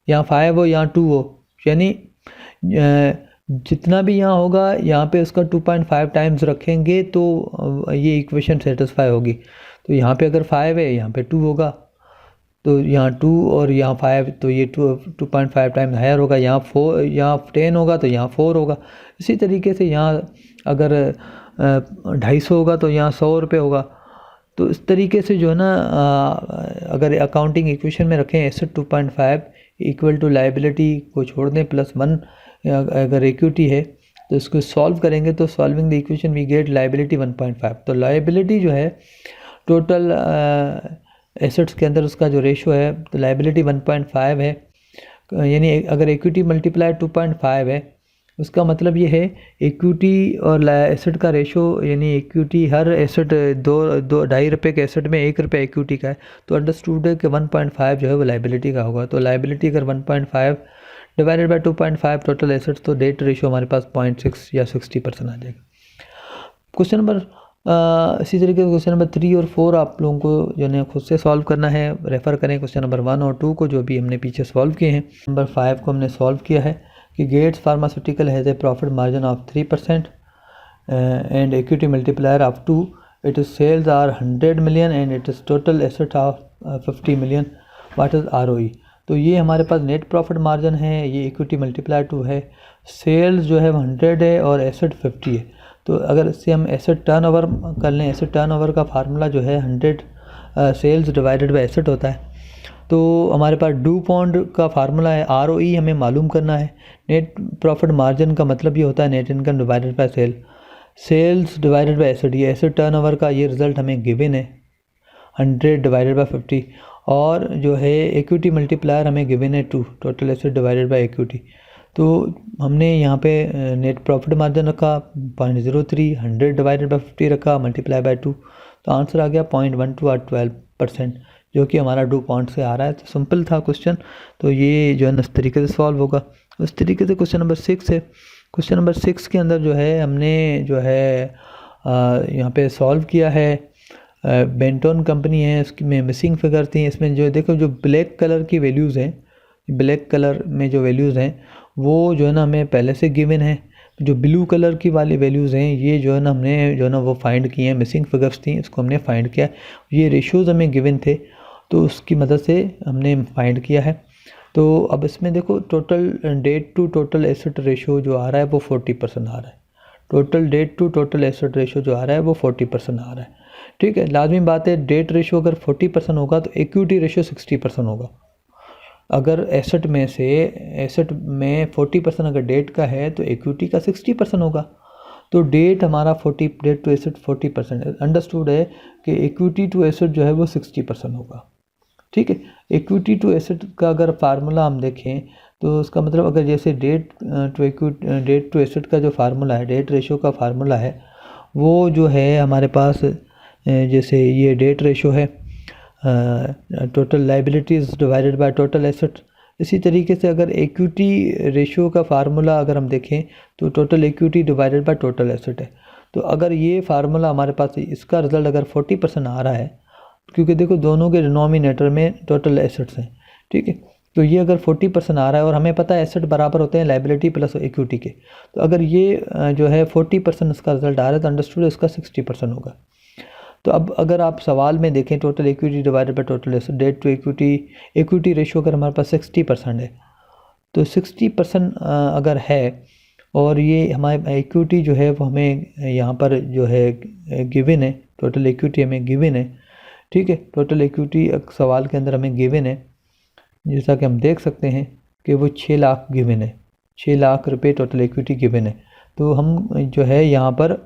यहाँ 5 हो यहाँ 2 हो, यानी जितना भी यहाँ होगा यहाँ पे उसका 2.5 टाइम्स रखेंगे तो ये इक्वेशन सेटिस्फाई होगी। तो यहाँ पे अगर 5 है यहाँ पे 2 होगा, तो यहाँ 2 और यहाँ 5, तो ये 2.5 टाइम्स हायर होगा। यहाँ 4, यहाँ 10 होगा तो यहाँ 4 होगा। इसी तरीके से यहाँ अगर 250 होगा तो यहाँ 100 रुपये होगा। तो इस तरीके से जो है ना अगर अकाउंटिंग इक्वेशन में रखें एसेट 2.5 इक्वल टू लाइबिलिटी को छोड़ दें +1, अगर इक्विटी है तो इसको सॉल्व करेंगे तो solving the equation we get liability 1.5। तो लाइबिलिटी जो है टोटल एसेट्स के अंदर उसका जो रेशो है तो लाइबिलिटी 1.5 है, यानी अगर इक्विटी मल्टीप्लाई 2.5 है उसका मतलब ये है इक्विटी और एसेट का रेशो, यानी इक्विटी हर एसेट 2.5 रुपये के एसेट में 1 रुपये इक्विटी का है, तो अंडरस्टूड है कि 1.5 जो है वो लाइबिलिटी का होगा। तो लाइबिलिटी अगर 1.5 डिवाइडेड बाय 2.5 टोटल एसेट्स, तो डेट रेशियो हमारे पास 0.6 या 60% आ जाएगा। क्वेश्चन नंबर इसी तरीके से क्वेश्चन नंबर 3 और 4 आप लोगों को जो है खुद से सॉल्व करना है, रेफ़र करें क्वेश्चन नंबर 1 और 2 को जो भी हमने पीछे सॉल्व किए हैं। नंबर 5 को हमने सॉल्व किया है कि Gates pharmaceutical has a profit margin of 3% and equity multiplier of 2, it is sales are 100 million and it is total asset of 50 million, what is ROE। तो ये हमारे पास नेट प्रॉफिट मार्जिन है, ये इक्विटी मल्टीप्लाई 2 है, sales जो है 100 है और एसेट 50 है। तो अगर इससे हम एसेट टर्नओवर कर लें, एसेट टर्नओवर का फार्मूला जो है 100 सेल्स डिवाइडेड बाय एसेट होता है। तो हमारे पास डूपॉन्ट का फार्मूला है, ROE हमें मालूम करना है। नेट प्रॉफिट मार्जिन का मतलब ये होता है net income divided by sales divided by asset. ये एसेट टर्नओवर का ये रिज़ल्ट हमें गिवन है 100 डिवाइडेड बाय 50, और जो है इक्विटी मल्टीप्लायर हमें गिवन है 2, total asset divided by equity. तो हमने यहाँ पे नेट प्रॉफिट मार्जिन रखा 0.03, 100 डिवाइडेड बाय 50 रखा, मल्टीप्लाई बाय 2, तो आंसर आ गया 0.12 और 12%, जो कि हमारा डूपॉन्ट से आ रहा है। तो सिंपल था क्वेश्चन, तो ये जो है इस तरीके से सॉल्व होगा। उस तरीके से क्वेश्चन नंबर 6 है। क्वेश्चन नंबर 6 के अंदर जो है हमने जो है यहाँ पे सॉल्व किया है बेंटोन कंपनी है, इसकी में मिसिंग फिगर थी। इसमें जो देखो जो ब्लैक कलर की वैल्यूज़ हैं, ब्लैक कलर में जो वैल्यूज़ हैं वो जो है ना हमें पहले से गिवन है। जो ब्लू कलर की वाली वैल्यूज़ हैं ये जो है ना हमने जो है ना वो फाइंड किए हैं, मिसिंग फिगर्स थी इसको हमने फाइंड किया। ये रेशियोज़ हमें गिवन थे तो उसकी मदद से हमने फाइंड किया है। तो अब इसमें देखो total debt to total asset ratio जो आ रहा है वो 40% आ रहा है। Total debt to total asset ratio जो आ रहा है वो 40% आ रहा है। ठीक है, लाजमी बात है डेट रेशियो अगर 40% होगा तो इक्विटी रेशियो 60% होगा। अगर एसेट में 40% अगर डेट का है तो इक्विटी का 60% होगा। तो डेट हमारा 40, डेट टू एसेट 40% अंडरस्टूड है कि इक्विटी टू एसेट जो है वो 60% होगा। ठीक है, इक्विटी टू एसेट का अगर फार्मूला हम देखें तो उसका मतलब अगर जैसे डेट टू एसेट का जो फार्मूला है, डेट रेशियो का फार्मूला है वो जो है हमारे पास जैसे ये डेट रेशियो है total liabilities divided by total asset. इसी तरीके से अगर इक्विटी रेशियो का फार्मूला अगर हम देखें तो total equity divided by total asset है। तो अगर ये फार्मूला हमारे पास इसका रिजल्ट अगर 40% आ रहा है, क्योंकि देखो दोनों के डिनोमिनेटर में टोटल एसेट्स हैं। ठीक है, तो ये अगर 40% आ रहा है और हमें पता है एसेट बराबर होते हैं लाइबिलिटी प्लस इक्विटी के, तो अगर ये जो है 40% इसका रिजल्ट आ रहा है तो अंडरस्टूड इसका 60% होगा। तो अब अगर आप सवाल में देखें total equity divided by total asset, debt to equity ratio अगर हमारे पास 60% है तो 60% अगर है और ये हमारे इक्विटी जो है वो हमें यहाँ पर जो है गिवन है, टोटल इक्विटी हमें गिवन है। ठीक है, टोटल इक्विटी सवाल के अंदर हमें गिवन है, जैसा कि हम देख सकते हैं कि वो 6 लाख गिवन है, 6 लाख रुपए टोटल इक्विटी गिवन है। तो हम जो है यहाँ पर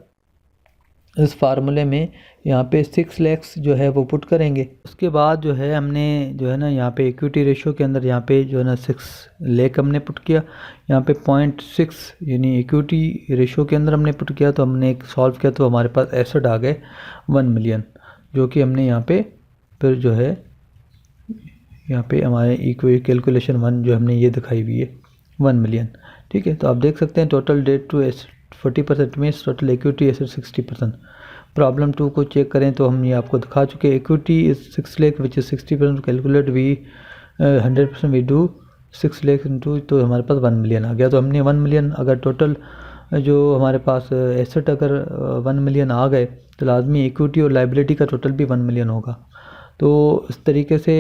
इस फार्मूले में यहाँ पे 6 लाख जो है वो पुट करेंगे। उसके बाद जो है हमने जो है ना यहाँ पे इक्विटी रेशियो के अंदर यहाँ पे जो है ना 6 लाख हमने पुट किया, यहाँ पे 0.6 यानी इक्विटी रेशियो के अंदर हमने पुट किया। तो हमने एक सॉल्व किया तो हमारे पास एसेट आ गए 1 मिलियन, जो कि हमने यहाँ पे फिर जो है यहाँ पे हमारे इक्विटी कैलकुलेशन 1 जो हमने ये दिखाई हुई है 1 मिलियन। ठीक है, तो आप देख सकते हैं total debt to asset 40% means total equity asset 60%। Problem 2 को चेक करें तो हम ये आपको दिखा चुके हैं, equity is 6 lakh which is 60%, calculate we 100% we do 6 lakh into, तो हमारे पास 1 मिलियन आ गया। तो हमने 1 मिलियन अगर टोटल जो हमारे पास एसेट अगर 1 मिलियन आ गए तो लाजमी इक्विटी और लाइबिलिटी का टोटल भी 1 मिलियन होगा। तो इस तरीके से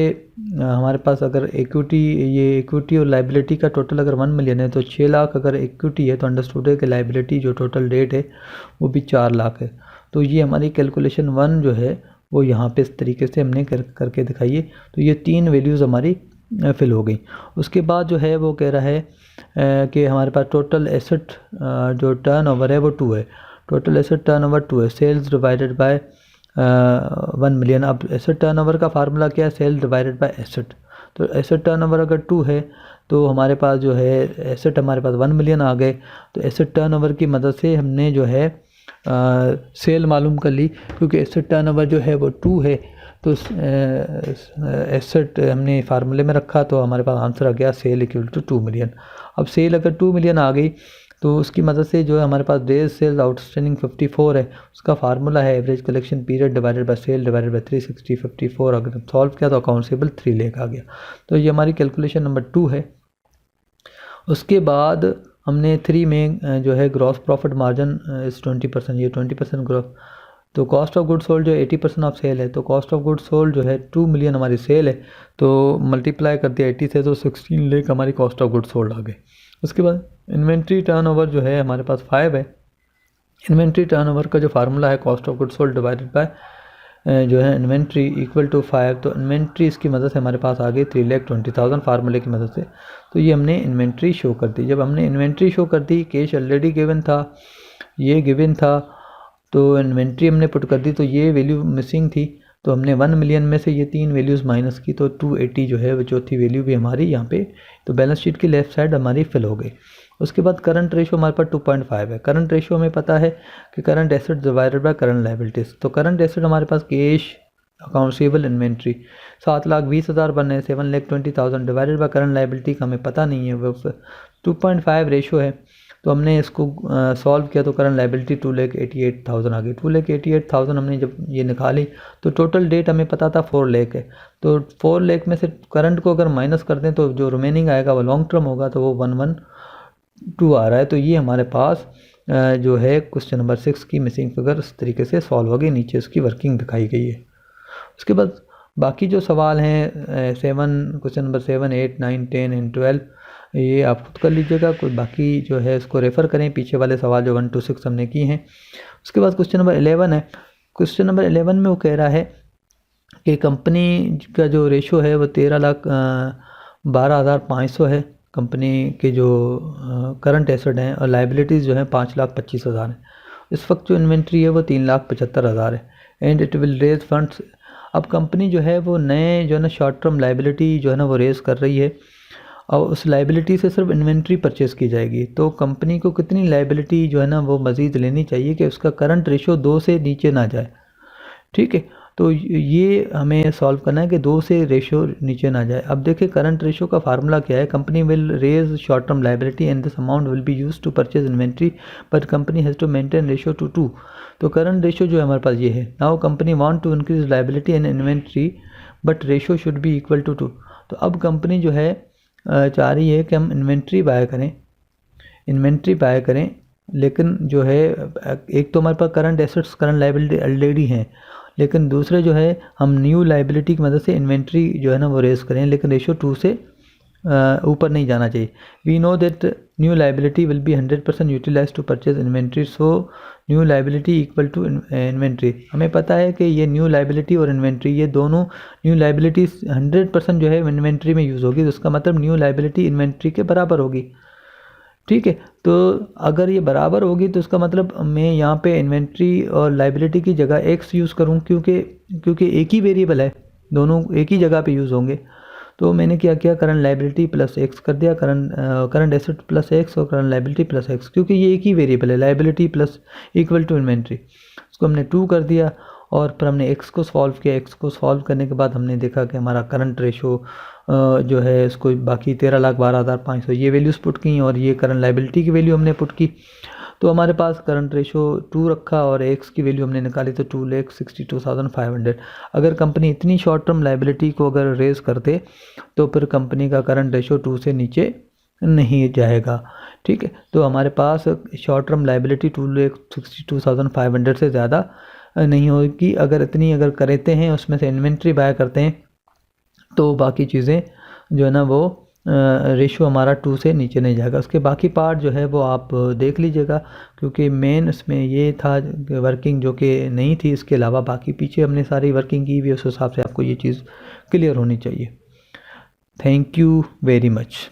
हमारे पास अगर इक्विटी और लाइबिलिटी का टोटल अगर 1 मिलियन है तो 6 लाख अगर इक्विटी है तो अंडरस्टूड है कि लाइबिलिटी जो टोटल डेट है वो भी 4 लाख है। तो ये हमारी कैलकुलेशन 1 जो है वो यहाँ पे इस तरीके से हमने करके दिखाई है। तो ये 3 वैल्यूज़ हमारी फिल हो गई। उसके बाद जो है वो कह रहा है कि हमारे पास टोटल एसेट जो टर्नओवर है वो 2 है, टोटल एसेट टर्नओवर 2 है, सेल्स डिवाइडेड बाय 1 मिलियन। अब एसेट टर्नओवर का फार्मूला क्या है, सेल डिवाइडेड बाय एसेट। तो एसेट टर्नओवर अगर 2 है तो हमारे पास जो है एसेट हमारे पास 1 मिलियन आ गए। तो एसेट टर्नओवर की मदद से हमने जो है सेल मालूम कर ली, क्योंकि एसेट टर्नओवर जो है वो 2 है तो एसेट हमने फार्मूले में रखा तो हमारे पास आंसर आ गया सेल इक्वल टू 2 मिलियन। अब सेल अगर 2 मिलियन आ गई तो उसकी मदद से जो है हमारे पास डेज सेल्स आउटस्टैंडिंग 54 है, उसका फार्मूला है average collection period divided by sale divided by 360 54। अगर सॉल्व किया तो अकाउंटेबल 3 लाख आ गया। तो ये हमारी कैलकुलेशन नंबर 2 है। उसके बाद हमने 3 में जो है ग्रॉस प्रॉफिट मार्जिन इस 20%, ये 20% ग्रोथ। तो कॉस्ट ऑफ गुड सोल्ड जो 80% ऑफ सेल है, तो कॉस्ट ऑफ गुड सोल्ड जो है 2 मिलियन हमारी सेल है तो मल्टीप्लाई कर दिया 80 से तो 16 लाख हमारी कॉस्ट ऑफ गुड सोल्ड आ गए। उसके बाद इन्वेंट्री टर्नओवर जो है हमारे पास 5 है। इन्वेंट्री टर्नओवर का जो फार्मूला है cost of good sold divided by जो है इन्वेंट्री इक्वल टू 5। तो इन्वेंट्री इसकी मदद से हमारे पास आ गई 3,20,000 फार्मूले की मदद से। तो ये हमने इन्वेंट्री शो कर दी। जब हमने इन्वेंट्री शो कर दी, कैश ऑलरेडी गिवन था, ये गिवन था, तो इन्वेंट्री हमने पुट कर दी तो ये वैल्यू मिसिंग थी। तो हमने 1 मिलियन में से ये 3 वैल्यूज़ माइनस की तो 280 जो है वो चौथी वैल्यू भी हमारी यहाँ पे तो बैलेंस शीट की लेफ्ट साइड हमारी फिल हो गई। उसके बाद करंट रेशो हमारे पास 2.5 है। करंट रेशो हमें पता है कि current asset divided by current liabilities. तो करंट एसेट हमारे पास कैश अकाउंटेबल इन्वेंट्री 7,20,000 बने 7,20,000 डिवाइडेड बाय करंट लायबिलिटी का हमें पता नहीं है, वो 2.5 रेशो है। तो हमने इसको सॉल्व किया तो करंट लायबिलिटी 2,88,000 आ गई। 2,88,000 हमने जब ये निकाली तो टोटल डेट हमें पता था 4 लाख है, तो 4 लाख में से करंट को अगर माइनस कर दें तो जो रिमेनिंग आएगा वो लॉन्ग टर्म होगा, तो वो 112 आ रहा है। तो ये हमारे पास जो है क्वेश्चन नंबर 6 की मिसिंग फिगर इस तरीके से सॉल्व हो गई, नीचे उसकी वर्किंग दिखाई गई है। उसके बाद बाकी जो सवाल हैं 7 क्वेश्चन नंबर 7, 8, 9, 10 एंड 12 ये आप खुद कर लीजिएगा, कोई बाकी जो है इसको रेफ़र करें, पीछे वाले सवाल जो 1 to 6 हमने किए हैं। उसके बाद क्वेश्चन नंबर 11 है। क्वेश्चन नंबर 11 में वो कह रहा है कि कंपनी का जो रेशो है वो 13,12,500 है, कंपनी के जो करंट एसेट हैं, और लाइबिलिटीज़ जो हैं 5,25,000 है। इस वक्त जो इन्वेंट्री है वो 3,75,000 है and it will raise funds. अब कंपनी जो है वो नए जो है ना शॉर्ट टर्म लाइबिलिटी जो है ना वो रेज़ कर रही है, और उस लाइबिलिटी से सिर्फ इन्वेंट्री परचेज़ की जाएगी। तो कंपनी को कितनी लाइबिलिटी जो है ना वो मज़ीद लेनी चाहिए कि उसका करंट रेशो 2 से नीचे ना जाए, ठीक है। तो ये हमें सॉल्व करना है कि 2 से रेशो नीचे ना जाए। अब देखिए करंट रेशो का फार्मूला क्या है, company will raise short term liability and this amount will be used to purchase inventory but company has to maintain ratio to 2। तो करंट रेशो जो है हमारे पास ये है। Now company want to increase liability and inventory but ratio should be equal to 2। तो अब company जो है चाह रही है कि हम इन्वेंट्री बाय करें, लेकिन जो है एक तो हमारे पास current assets current liability already हैं, लेकिन दूसरे जो है हम न्यू लाइबिलिटी की मदद से इन्वेंट्री जो है ना वो रेस करें, लेकिन रेशो 2 से ऊपर नहीं जाना चाहिए। We know that new liability will be 100% utilize to purchase inventory, so new liability equal to inventory. हमें पता है कि ये न्यू लाइबिलिटी और इन्वेंट्री ये दोनों न्यू लाइबिलिटी 100% जो है इन्वेंट्री में यूज़ होगी, तो उसका मतलब न्यू लाइबिलिटी इन्वेंट्री के बराबर होगी, ठीक है। तो अगर ये बराबर होगी तो उसका मतलब मैं यहाँ पे इन्वेंट्री और लाइबिलिटी की जगह एक्स यूज़ करूँ, क्योंकि एक ही वेरिएबल है, दोनों एक ही जगह पे यूज़ होंगे। तो मैंने क्या किया, करंट लाइबिलिटी प्लस एक्स कर दिया, करंट एसेट प्लस एक्स और करंट लाइबिलिटी प्लस एक्स, क्योंकि ये एक ही वेरिएबल है, liability plus equal to inventory. उसको हमने 2 कर दिया और फिर हमने एक्स को सॉल्व किया। एक्स को सॉल्व करने के बाद हमने देखा कि हमारा करंट रेशो जो है इसको बाकी 13,12,500 ये वैल्यूज़ पुट की और ये करंट लाइबिलिटी की वैल्यू हमने पुट की। तो हमारे पास करंट रेशो 2 रखा और एक्स की वैल्यू हमने निकाली तो 2,62,500। अगर कंपनी इतनी शॉर्ट टर्म लाइबिलिटी को अगर रेज़ करते तो फिर कंपनी का करंट रेशो 2 से नीचे नहीं जाएगा, ठीक है। तो हमारे पास शॉर्ट टर्म लाइबिलिटी 2,62,500 से ज़्यादा नहीं होगी। अगर करते हैं उसमें से इन्वेंट्री बाय करते हैं तो बाकी चीज़ें जो है ना वो रेशो हमारा 2 से नीचे नहीं जाएगा। उसके बाकी पार्ट जो है वो आप देख लीजिएगा, क्योंकि मेन इसमें ये था वर्किंग जो कि नहीं थी, इसके अलावा बाकी पीछे हमने सारी वर्किंग की हुई, उस हिसाब से आपको ये चीज़ क्लियर होनी चाहिए। Thank you very much.